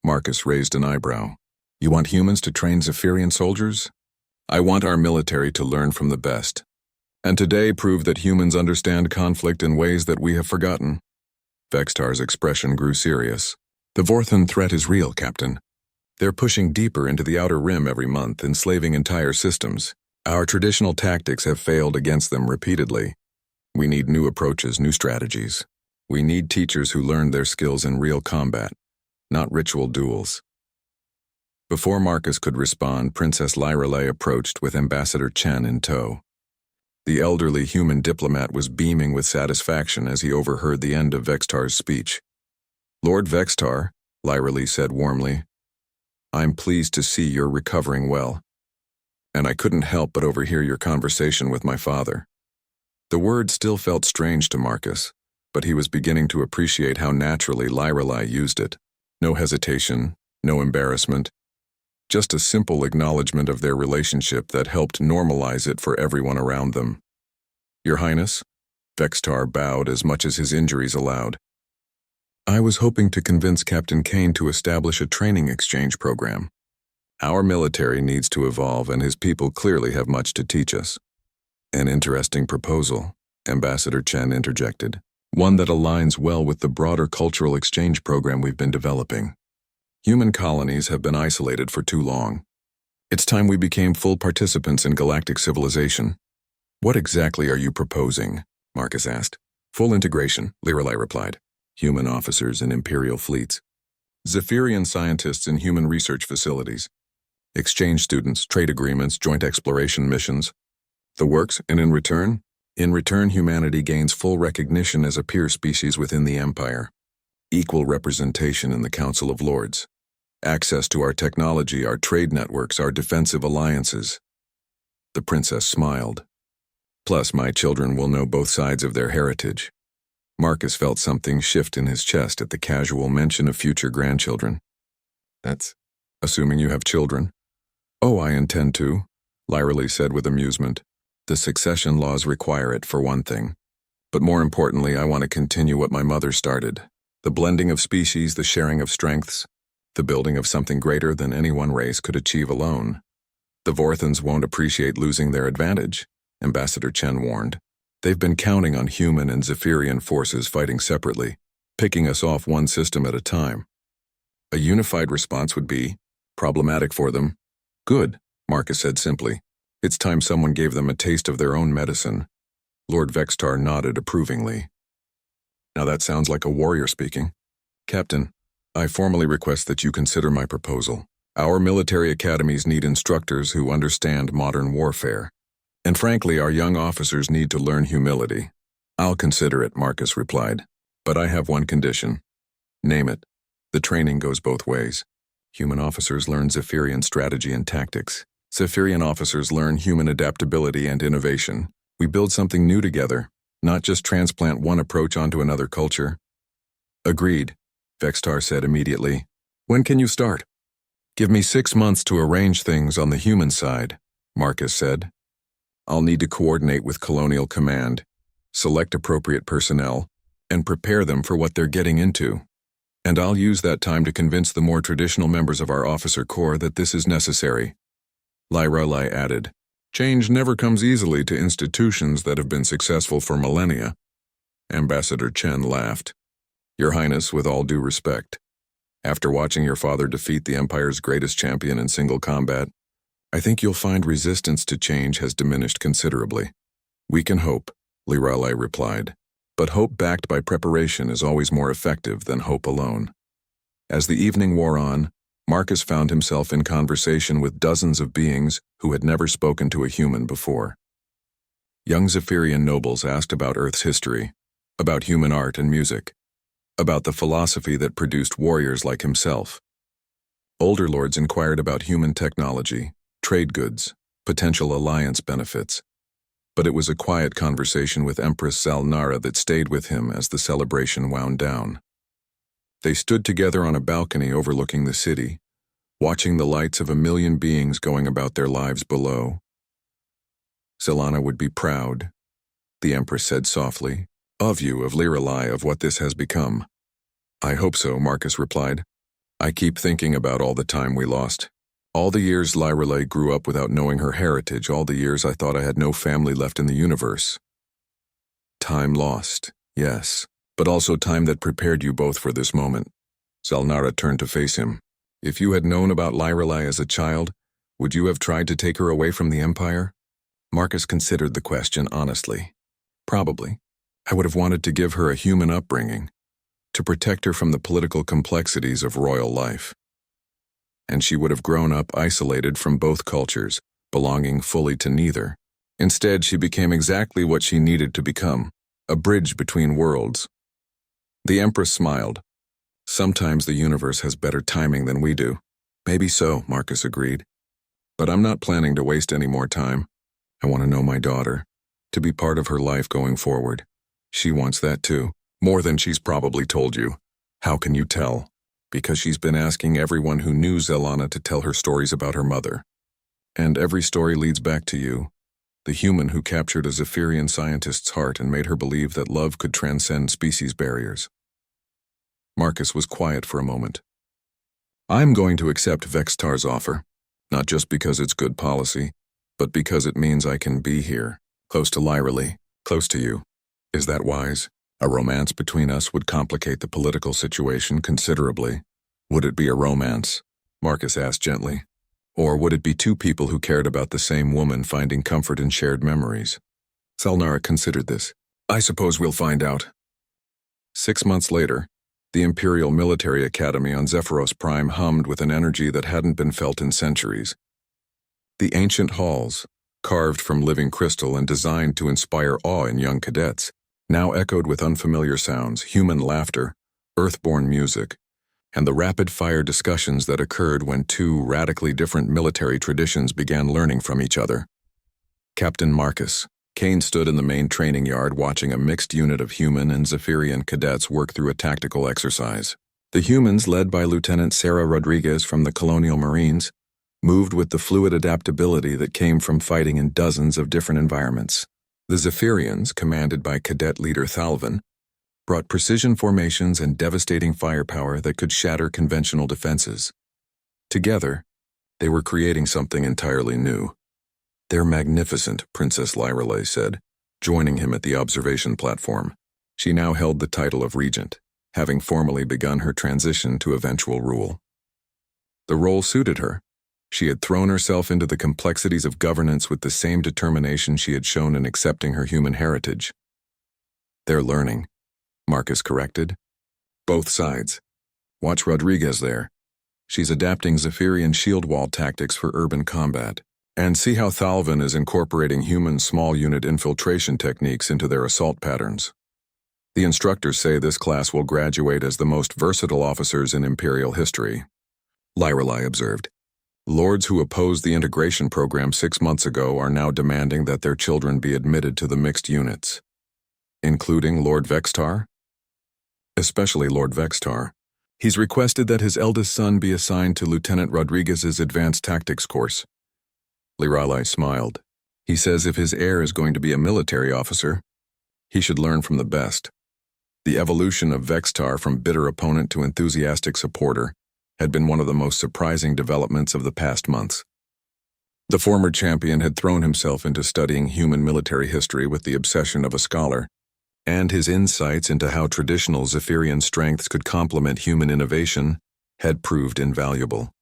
Marcus raised an eyebrow. You want humans to train Zephyrian soldiers? I want our military to learn from the best. And today prove that humans understand conflict in ways that we have forgotten. Vextar's expression grew serious. The Vorthan threat is real, Captain. They're pushing deeper into the Outer Rim every month, enslaving entire systems. Our traditional tactics have failed against them repeatedly. We need new approaches, new strategies. We need teachers who learned their skills in real combat, not ritual duels. Before Marcus could respond, Princess Lyrelei approached with Ambassador Chen in tow. The elderly human diplomat was beaming with satisfaction as he overheard the end of Vextar's speech. Lord Vextar, Lyrelei said warmly, I'm pleased to see you're recovering well. And I couldn't help but overhear your conversation with my father. The word still felt strange to Marcus, but he was beginning to appreciate how naturally Lyrelei used it. No hesitation, no embarrassment, just a simple acknowledgement of their relationship that helped normalize it for everyone around them. Your Highness, Vextar bowed as much as his injuries allowed. I was hoping to convince Captain Kane to establish a training exchange program. Our military needs to evolve, and his people clearly have much to teach us. An interesting proposal, Ambassador Chen interjected. One that aligns well with the broader cultural exchange program we've been developing. Human colonies have been isolated for too long. It's time we became full participants in galactic civilization. What exactly are you proposing? Marcus asked. Full integration, Lyrelei replied. Human officers in Imperial fleets. Zephyrian scientists in human research facilities. Exchange students, trade agreements, joint exploration missions. The works, and in return, humanity gains full recognition as a peer species within the Empire. Equal representation in the Council of Lords. Access to our technology, our trade networks, our defensive alliances. The princess smiled. Plus, my children will know both sides of their heritage. Marcus felt something shift in his chest at the casual mention of future grandchildren. That's assuming you have children. Oh, I intend to, Lyrelei said with amusement. The succession laws require it, for one thing. But more importantly, I want to continue what my mother started. The blending of species, the sharing of strengths, the building of something greater than any one race could achieve alone. The Vorthans won't appreciate losing their advantage, Ambassador Chen warned. They've been counting on human and Zephyrian forces fighting separately, picking us off one system at a time. A unified response would be problematic for them. Good, Marcus said simply. It's time someone gave them a taste of their own medicine. Lord Vextar nodded approvingly. Now that sounds like a warrior speaking. Captain, I formally request that you consider my proposal. Our military academies need instructors who understand modern warfare. And frankly, our young officers need to learn humility. I'll consider it, Marcus replied. But I have one condition. Name it. The training goes both ways. Human officers learn Zephyrian strategy and tactics. Zephyrian officers learn human adaptability and innovation. We build something new together, not just transplant one approach onto another culture. Agreed, Vextar said immediately. When can you start? Give me 6 months to arrange things on the human side, Marcus said. I'll need to coordinate with Colonial Command, select appropriate personnel, and prepare them for what they're getting into. And I'll use that time to convince the more traditional members of our officer corps that this is necessary. Lyra added, Change never comes easily to institutions that have been successful for millennia. Ambassador Chen laughed. Your Highness, with all due respect, after watching your father defeat the Empire's greatest champion in single combat, I think you'll find resistance to change has diminished considerably. We can hope, Lirale replied, but hope backed by preparation is always more effective than hope alone. As the evening wore on, Marcus found himself in conversation with dozens of beings who had never spoken to a human before. Young Zephyrian nobles asked about Earth's history, about human art and music, about the philosophy that produced warriors like himself. Older lords inquired about human technology, trade goods, potential alliance benefits. But it was a quiet conversation with Empress Zalnara that stayed with him as the celebration wound down. They stood together on a balcony overlooking the city, watching the lights of 1,000,000 beings going about their lives below. Zelana would be proud, the Empress said softly, of you, of Liralai, of what this has become. I hope so, Marcus replied. I keep thinking about all the time we lost. All the years Liralai grew up without knowing her heritage, all the years I thought I had no family left in the universe. Time lost, yes, but also time that prepared you both for this moment. Zalnara turned to face him. If you had known about Liralai as a child, would you have tried to take her away from the Empire? Marcus considered the question honestly. Probably. I would have wanted to give her a human upbringing, to protect her from the political complexities of royal life. And she would have grown up isolated from both cultures, belonging fully to neither. Instead, she became exactly what she needed to become, a bridge between worlds. The Empress smiled. Sometimes the universe has better timing than we do. Maybe so, Marcus agreed. But I'm not planning to waste any more time. I want to know my daughter, to be part of her life going forward. She wants that too, more than she's probably told you. How can you tell? Because she's been asking everyone who knew Zelana to tell her stories about her mother. And every story leads back to you, the human who captured a Zephyrian scientist's heart and made her believe that love could transcend species barriers. Marcus was quiet for a moment. I'm going to accept Vextar's offer, not just because it's good policy, but because it means I can be here, close to Lyrali, close to you. Is that wise? A romance between us would complicate the political situation considerably. Would it be a romance? Marcus asked gently. Or would it be two people who cared about the same woman finding comfort in shared memories? Zalnara considered this. I suppose we'll find out. 6 months later, the Imperial Military Academy on Zephyros Prime hummed with an energy that hadn't been felt in centuries. The ancient halls, carved from living crystal and designed to inspire awe in young cadets, now echoed with unfamiliar sounds, human laughter, earthborn music, and the rapid-fire discussions that occurred when two radically different military traditions began learning from each other. Captain Marcus, Kane stood in the main training yard watching a mixed unit of human and Zephyrian cadets work through a tactical exercise. The humans, led by Lieutenant Sarah Rodriguez from the Colonial Marines, moved with the fluid adaptability that came from fighting in dozens of different environments. The Zephyrians, commanded by Cadet Leader Thalvin, brought precision formations and devastating firepower that could shatter conventional defenses. Together, they were creating something entirely new. They're magnificent, Princess Lyrale said, joining him at the observation platform. She now held the title of regent, having formally begun her transition to eventual rule. The role suited her. She had thrown herself into the complexities of governance with the same determination she had shown in accepting her human heritage. They're learning. Marcus corrected. Both sides. Watch Rodriguez there. She's adapting Zephyrian shield wall tactics for urban combat. And see how Thalvin is incorporating human small unit infiltration techniques into their assault patterns. The instructors say this class will graduate as the most versatile officers in Imperial history. Lyrelai observed. Lords who opposed the integration program 6 months ago are now demanding that their children be admitted to the mixed units. Including Lord Vextar? Especially Lord Vextar. He's requested that his eldest son be assigned to Lieutenant Rodriguez's advanced tactics course. Lyrelai smiled. He says if his heir is going to be a military officer, he should learn from the best. The evolution of Vextar from bitter opponent to enthusiastic supporter had been one of the most surprising developments of the past months. The former champion had thrown himself into studying human military history with the obsession of a scholar, and his insights into how traditional Zephyrian strengths could complement human innovation had proved invaluable.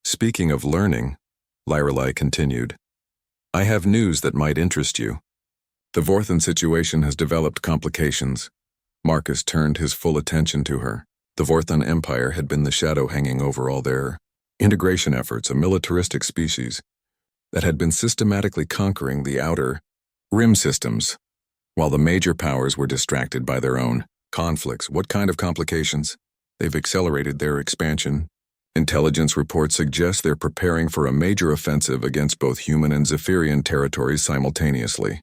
Speaking of learning, Lyrelai continued, I have news that might interest you. The Vorthan situation has developed complications. Marcus turned his full attention to her. The Vorthan Empire had been the shadow hanging over all their integration efforts, a militaristic species that had been systematically conquering the outer rim systems, while the major powers were distracted by their own conflicts. What kind of complications? They've accelerated their expansion. Intelligence reports suggest they're preparing for a major offensive against both human and Zephyrian territories simultaneously.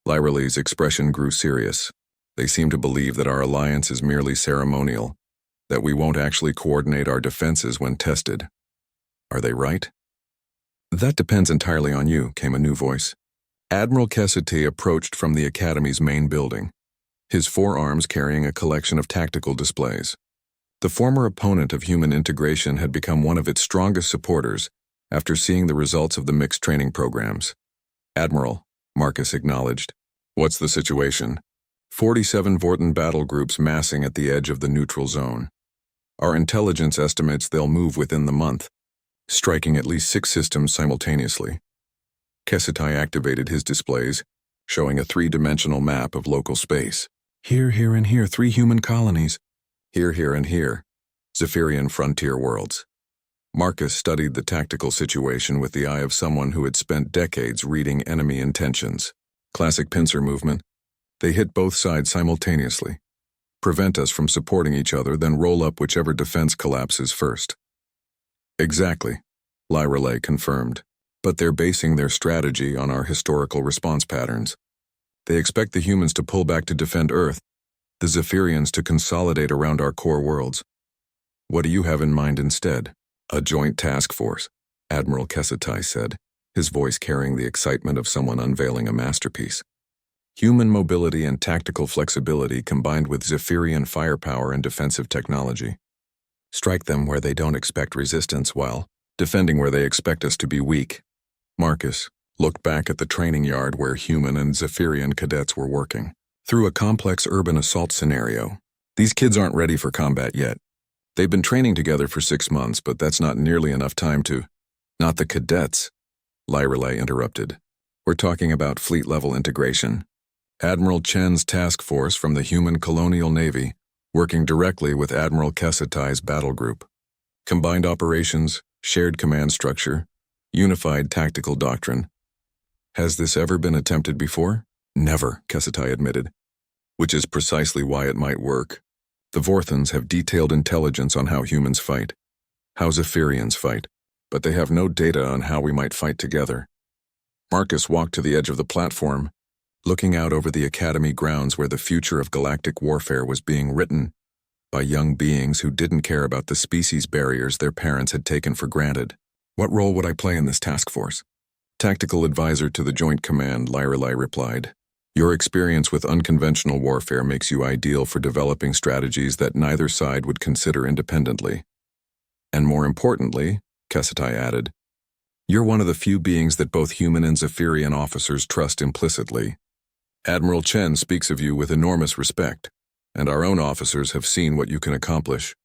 Lyrelai's expression grew serious. They seem to believe that our alliance is merely ceremonial, that we won't actually coordinate our defenses when tested. Are they right? That depends entirely on you, came a new voice. Admiral Kessity approached from the Academy's main building, his forearms carrying a collection of tactical displays. The former opponent of human integration had become one of its strongest supporters after seeing the results of the mixed training programs. Admiral, Marcus acknowledged. What's the situation? 47 Vorthan battle groups massing at the edge of the neutral zone. Our intelligence estimates they'll move within the month, striking at least 6 systems simultaneously. Kessity activated his displays, showing a 3-dimensional map of local space. Here, and here, 3 human colonies. Here, and here, Zephyrian frontier worlds. Marcus studied the tactical situation with the eye of someone who had spent decades reading enemy intentions. Classic pincer movement. They hit both sides simultaneously, prevent us from supporting each other, then roll up whichever defense collapses first. Exactly, Lyrelai confirmed, but they're basing their strategy on our historical response patterns. They expect the humans to pull back to defend Earth, the Zephyrians to consolidate around our core worlds. What do you have in mind instead? A joint task force, Admiral Kessity said, his voice carrying the excitement of someone unveiling a masterpiece. Human mobility and tactical flexibility combined with Zephyrian firepower and defensive technology. Strike them where they don't expect resistance while defending where they expect us to be weak. Marcus looked back at the training yard where human and Zephyrian cadets were working. Through a complex urban assault scenario, these kids aren't ready for combat yet. They've been training together for 6 months, but that's not nearly enough time to... Not the cadets, Lyrelai interrupted. We're talking about fleet-level integration. Admiral Chen's task force from the Human Colonial Navy, working directly with Admiral Kessity's battle group. Combined operations, shared command structure, unified tactical doctrine. Has this ever been attempted before? Never, Kessity admitted. Which is precisely why it might work. The Vorthans have detailed intelligence on how humans fight, how Zephyrians fight, but they have no data on how we might fight together. Marcus walked to the edge of the platform, looking out over the Academy grounds where the future of galactic warfare was being written by young beings who didn't care about the species barriers their parents had taken for granted. What role would I play in this task force? Tactical advisor to the Joint Command, Lyrelai replied. Your experience with unconventional warfare makes you ideal for developing strategies that neither side would consider independently. And more importantly, Kessity added, you're one of the few beings that both human and Zephyrian officers trust implicitly. Admiral Chen speaks of you with enormous respect, and our own officers have seen what you can accomplish.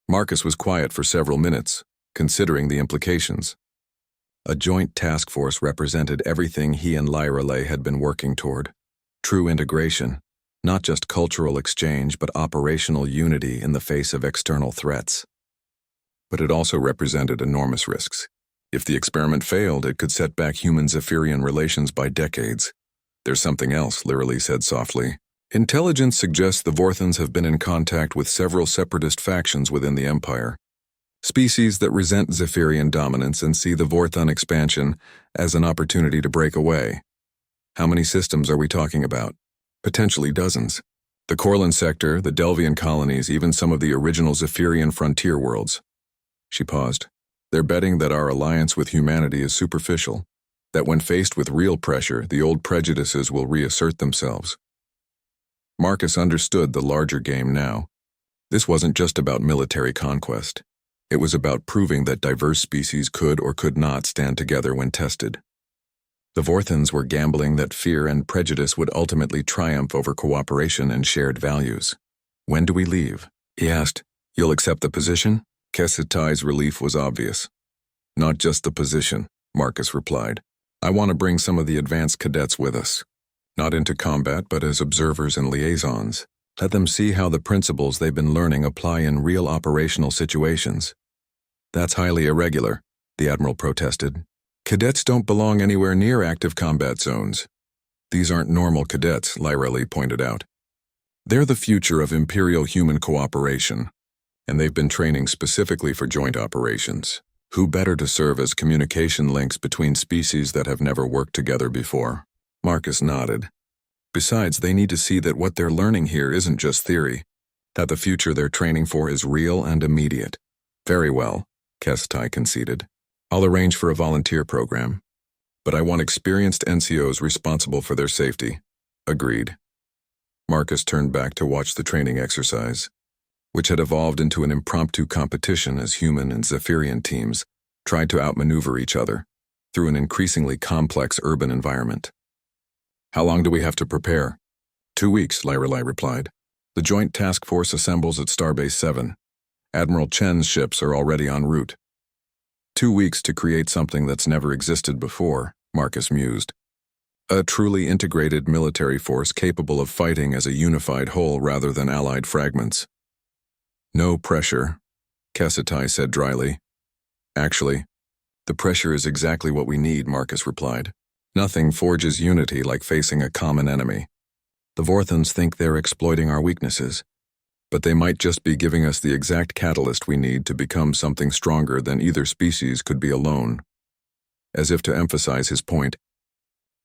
Marcus was quiet for several minutes, considering the implications. A joint task force represented everything he and Lyrelai had been working toward. True integration, Not just cultural exchange, but operational unity in the face of external threats. But it also represented enormous risks. If the experiment failed, it could set back human-Zephyrian relations by decades. There's something else, Liralee said softly. Intelligence suggests the Vorthons have been in contact with several separatist factions within the Empire. Species that resent Zephyrian dominance and see the Vorthon expansion as an opportunity to break away. How many systems are we talking about? Potentially dozens. The Corlin sector, the Delvian colonies, even some of the original Zephyrian frontier worlds. She paused. They're betting that our alliance with humanity is superficial, that when faced with real pressure, the old prejudices will reassert themselves. Marcus understood the larger game now. This wasn't just about military conquest. It was about proving that diverse species could or could not stand together when tested. The Vorthons were gambling that fear and prejudice would ultimately triumph over cooperation and shared values. When do we leave? He asked. You'll accept the position? Kessetai's relief was obvious. Not just the position, Marcus replied. I want to bring some of the advanced cadets with us. Not into combat, but as observers and liaisons. Let them see how the principles they've been learning apply in real operational situations. That's highly irregular, the Admiral protested. Cadets don't belong anywhere near active combat zones. These aren't normal cadets, Liralee pointed out. They're the future of Imperial human cooperation, and they've been training specifically for joint operations. Who better to serve as communication links between species that have never worked together before? Marcus nodded. Besides, they need to see that what they're learning here isn't just theory, that the future they're training for is real and immediate. Very well, Kessetai conceded. I'll arrange for a volunteer program, but I want experienced NCOs responsible for their safety. Agreed. Marcus turned back to watch the training exercise, which had evolved into an impromptu competition as human and Zephyrian teams tried to outmaneuver each other through an increasingly complex urban environment. How long do we have to prepare? 2 weeks, Liralee replied. The Joint Task Force assembles at Starbase 7. Admiral Chen's ships are already en route. 2 weeks to create something that's never existed before, Marcus mused. A truly integrated military force capable of fighting as a unified whole rather than allied fragments. No pressure, Kessetai said dryly. Actually, the pressure is exactly what we need, Marcus replied. Nothing forges unity like facing a common enemy. The Vorthons think they're exploiting our weaknesses, but they might just be giving us the exact catalyst we need to become something stronger than either species could be alone. As if to emphasize his point,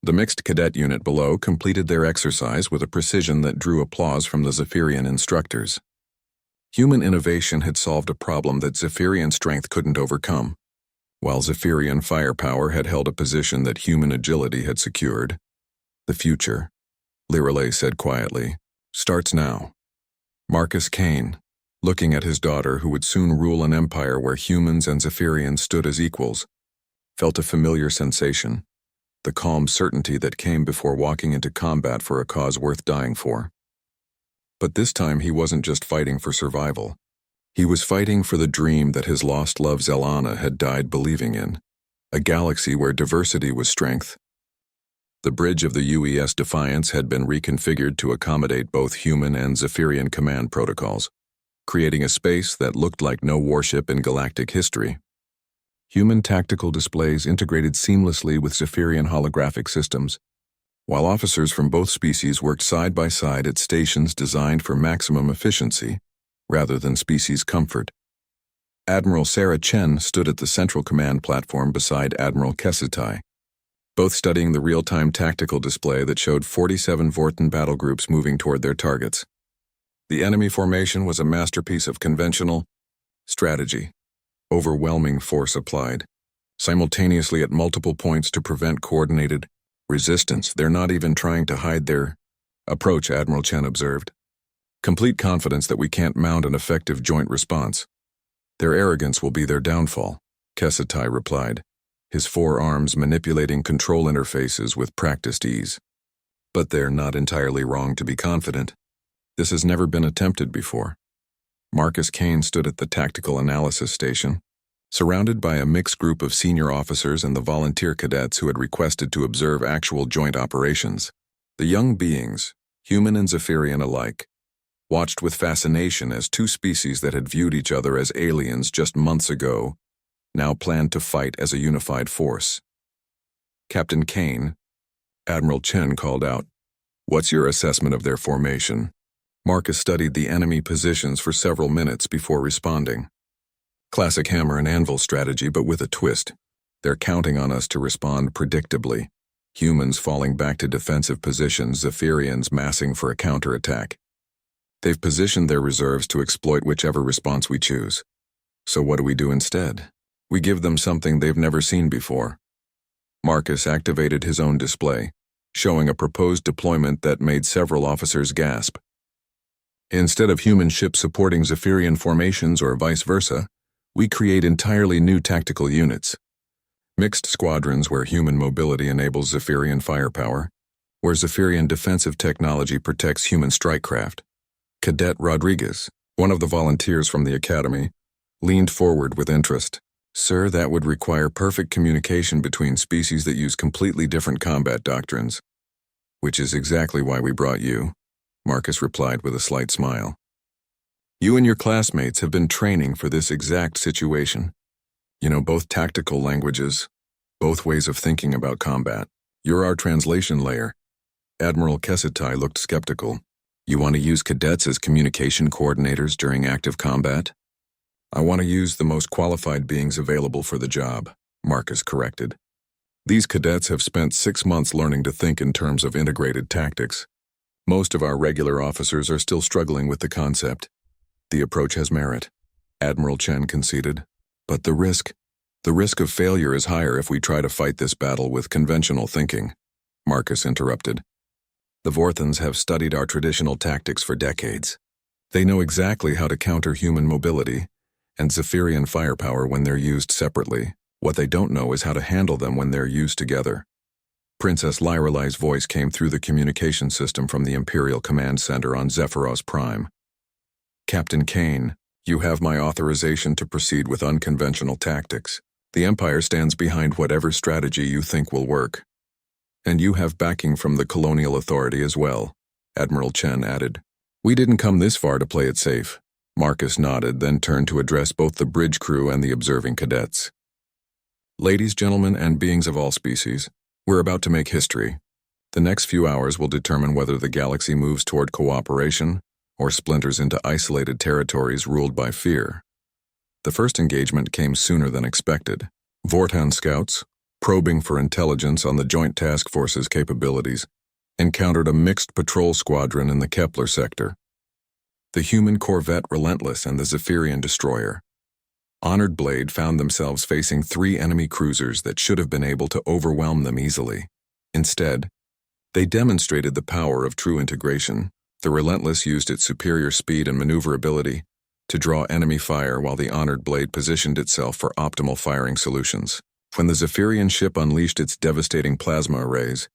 the mixed cadet unit below completed their exercise with a precision that drew applause from the Zephyrian instructors. Human innovation had solved a problem that Zephyrian strength couldn't overcome, while Zephyrian firepower had held a position that human agility had secured. The future, Liralee said quietly, starts now. Marcus Kane, looking at his daughter who would soon rule an empire where humans and Zephyrians stood as equals, felt a familiar sensation, the calm certainty that came before walking into combat for a cause worth dying for. But this time he wasn't just fighting for survival. He was fighting for the dream that his lost love Zelana had died believing in, a galaxy where diversity was strength. The bridge of the UES Defiance had been reconfigured to accommodate both human and Zephyrian command protocols, creating a space that looked like no warship in galactic history. Human tactical displays integrated seamlessly with Zephyrian holographic systems, while officers from both species worked side by side at stations designed for maximum efficiency, rather than species comfort. Admiral Sarah Chen stood at the central command platform beside Admiral Kessetai, both studying the real-time tactical display that showed 47 Vorton battle groups moving toward their targets. The enemy formation was a masterpiece of conventional strategy, overwhelming force applied, simultaneously at multiple points to prevent coordinated resistance. They're not even trying to hide their approach, Admiral Chen observed. Complete confidence that we can't mount an effective joint response. Their arrogance will be their downfall, Kessetai replied, his forearms manipulating control interfaces with practiced ease. But they're not entirely wrong to be confident. This has never been attempted before. Marcus Kane stood at the tactical analysis station, surrounded by a mixed group of senior officers and the volunteer cadets who had requested to observe actual joint operations. The young beings, Human and Zephyrian alike watched with fascination as two species that had viewed each other as aliens just months ago now planned to fight as a unified force. Captain Kane, Admiral Chen called out, "What's your assessment of their formation?" Marcus studied the enemy positions for several minutes before responding. "Classic hammer and anvil strategy, but with a twist. They're counting on us to respond predictably. Humans falling back to defensive positions, Zephyrians massing for a counterattack. They've positioned their reserves to exploit whichever response we choose. So what do we do instead? We give them something they've never seen before." Marcus activated his own display, showing a proposed deployment that made several officers gasp. Instead of human ships supporting Zephyrian formations or vice versa, we create entirely new tactical units. Mixed squadrons where human mobility enables Zephyrian firepower, where Zephyrian defensive technology protects human strikecraft. Cadet Rodriguez, one of the volunteers from the academy, leaned forward with interest. "Sir, that would require perfect communication between species that use completely different combat doctrines." "Which is exactly why we brought you," Marcus replied with a slight smile. "You and your classmates have been training for this exact situation. You know both tactical languages, both ways of thinking about combat. You're our translation layer." Admiral Kesetai looked skeptical. "You want to use cadets as communication coordinators during active combat?" "I want to use the most qualified beings available for the job," Marcus corrected. "These cadets have spent 6 months learning to think in terms of integrated tactics. Most of our regular officers are still struggling with the concept." "The approach has merit," Admiral Chen conceded. "But the risk of failure is higher if we try to fight this battle with conventional thinking," Marcus interrupted. "The Vorthans have studied our traditional tactics for decades. They know exactly how to counter human mobility and Zephyrian firepower when they're used separately. What they don't know is how to handle them when they're used together." Princess Lyrelai's voice came through the communication system from the Imperial Command Center on Zephyros Prime. "Captain Kane, you have my authorization to proceed with unconventional tactics. The Empire stands behind whatever strategy you think will work. And you have backing from the Colonial Authority as well," Admiral Chen added. "We didn't come this far to play it safe." Marcus nodded, then turned to address both the bridge crew and the observing cadets. "Ladies, gentlemen, and beings of all species, we're about to make history. The next few hours will determine whether the galaxy moves toward cooperation or splinters into isolated territories ruled by fear." The first engagement came sooner than expected. Vortan scouts, probing for intelligence on the Joint Task Force's capabilities, encountered a mixed patrol squadron in the Kepler sector. The human corvette Relentless and the Zephyrian destroyer. Honored Blade found themselves facing 3 enemy cruisers that should have been able to overwhelm them easily. Instead, they demonstrated the power of true integration. The Relentless used its superior speed and maneuverability to draw enemy fire while the Honored Blade positioned itself for optimal firing solutions. When the Zephyrian ship unleashed its devastating plasma arrays,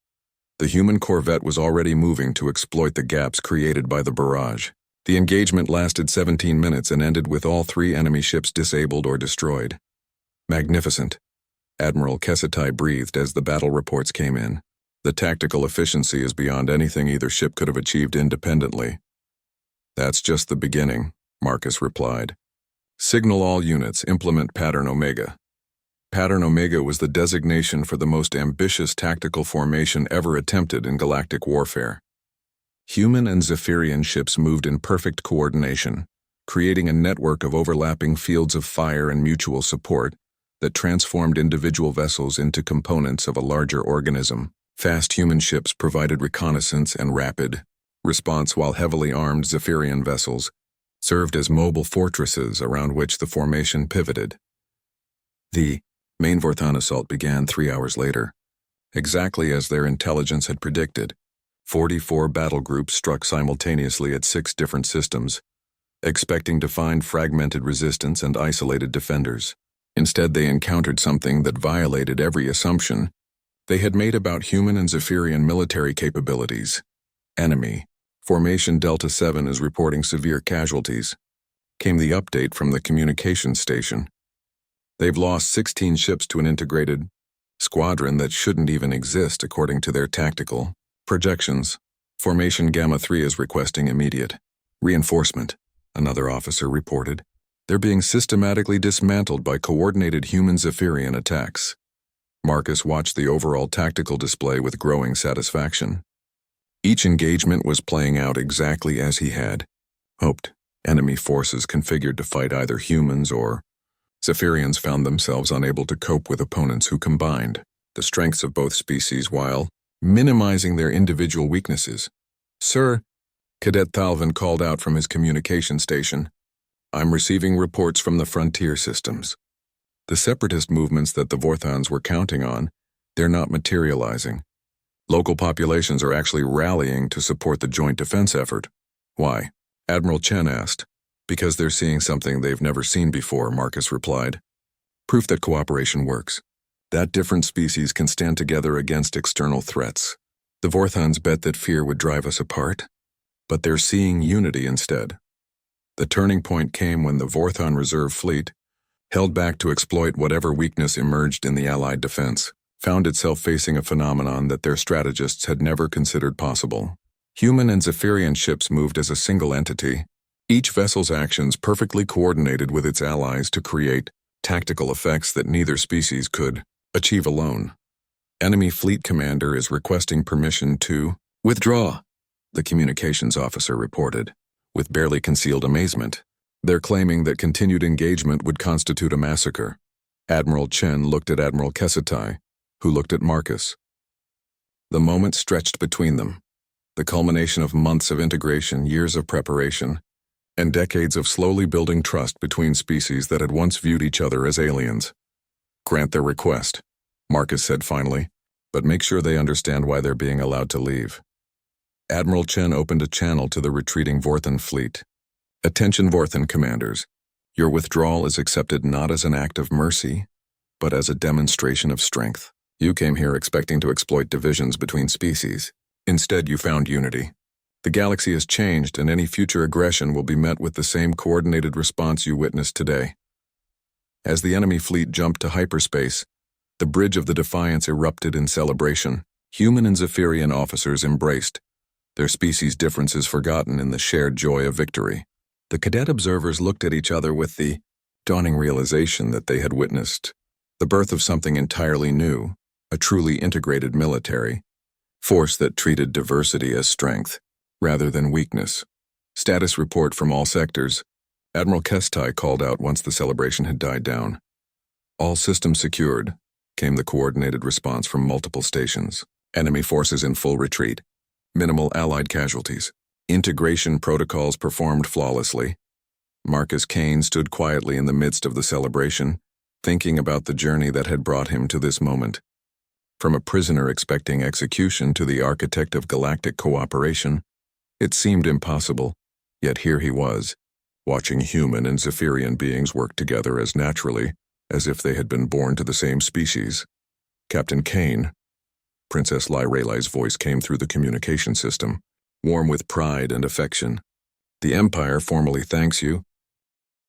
the human corvette was already moving to exploit the gaps created by the barrage. The engagement lasted 17 minutes and ended with all 3 enemy ships disabled or destroyed. "Magnificent," Admiral Kesetai breathed as the battle reports came in. "The tactical efficiency is beyond anything either ship could have achieved independently." "That's just the beginning," Marcus replied. "Signal all units, implement Pattern Omega." Pattern Omega was the designation for the most ambitious tactical formation ever attempted in galactic warfare. Human and Zephyrian ships moved in perfect coordination, creating a network of overlapping fields of fire and mutual support that transformed individual vessels into components of a larger organism. Fast human ships provided reconnaissance and rapid response, while heavily armed Zephyrian vessels served as mobile fortresses around which the formation pivoted. The main Vorthan assault began 3 hours later. Exactly as their intelligence had predicted, 44 battle groups struck simultaneously at 6 different systems, expecting to find fragmented resistance and isolated defenders. Instead, they encountered something that violated every assumption they had made about human and Zephyrian military capabilities. "Enemy. Formation Delta 7 is reporting severe casualties," came the update from the communications station. "They've lost 16 ships to an integrated squadron that shouldn't even exist according to their tactical projections." Formation Gamma 3 is requesting immediate reinforcement, another officer reported. They're being systematically dismantled by coordinated human Zephyrian attacks. Marcus watched the overall tactical display with growing satisfaction. Each engagement was playing out exactly as he had hoped. Enemy forces configured to fight either humans or Zephyrians found themselves unable to cope with opponents who combined the strengths of both species while minimizing their individual weaknesses. "Sir," Cadet Thalvin called out from his communication station, "I'm receiving reports from the frontier systems. The separatist movements that the Vorthons were counting on, they're not materializing. Local populations are actually rallying to support the joint defense effort." "Why?" Admiral Chen asked. "Because they're seeing something they've never seen before," Marcus replied. "Proof that cooperation works. That different species can stand together against external threats. The Vorthons bet that fear would drive us apart, but they're seeing unity instead." The turning point came when the Vorthon Reserve Fleet, held back to exploit whatever weakness emerged in the Allied defense, found itself facing a phenomenon that their strategists had never considered possible. Human and Zephyrian ships moved as a single entity, each vessel's actions perfectly coordinated with its allies to create tactical effects that neither species could achieve alone. "Enemy fleet commander is requesting permission to withdraw," the communications officer reported, with barely concealed amazement. "They're claiming that continued engagement would constitute a massacre." Admiral Chen looked at Admiral Kesetai, who looked at Marcus. The moment stretched between them, the culmination of months of integration, years of preparation, and decades of slowly building trust between species that had once viewed each other as aliens. "Grant their request," Marcus said finally, "but make sure they understand why they're being allowed to leave." Admiral Chen opened a channel to the retreating Vorthon fleet. "Attention Vorthon commanders. Your withdrawal is accepted not as an act of mercy, but as a demonstration of strength. You came here expecting to exploit divisions between species. Instead, you found unity. The galaxy has changed, and any future aggression will be met with the same coordinated response you witnessed today." As the enemy fleet jumped to hyperspace, the bridge of the Defiance erupted in celebration. Human and Zephyrian officers embraced, their species' differences forgotten in the shared joy of victory. The cadet observers looked at each other with the dawning realization that they had witnessed the birth of something entirely new, a truly integrated military force that treated diversity as strength rather than weakness. "Status report from all sectors," Admiral Kestai called out once the celebration had died down. "All systems secured," came the coordinated response from multiple stations. "Enemy forces in full retreat. Minimal Allied casualties. Integration protocols performed flawlessly." Marcus Kane stood quietly in the midst of the celebration, thinking about the journey that had brought him to this moment. From a prisoner expecting execution to the architect of galactic cooperation, it seemed impossible, yet here he was, watching human and Zephyrian beings work together as naturally as if they had been born to the same species. "Captain Kane," Princess Lyrelai's voice came through the communication system, warm with pride and affection. "The Empire formally thanks you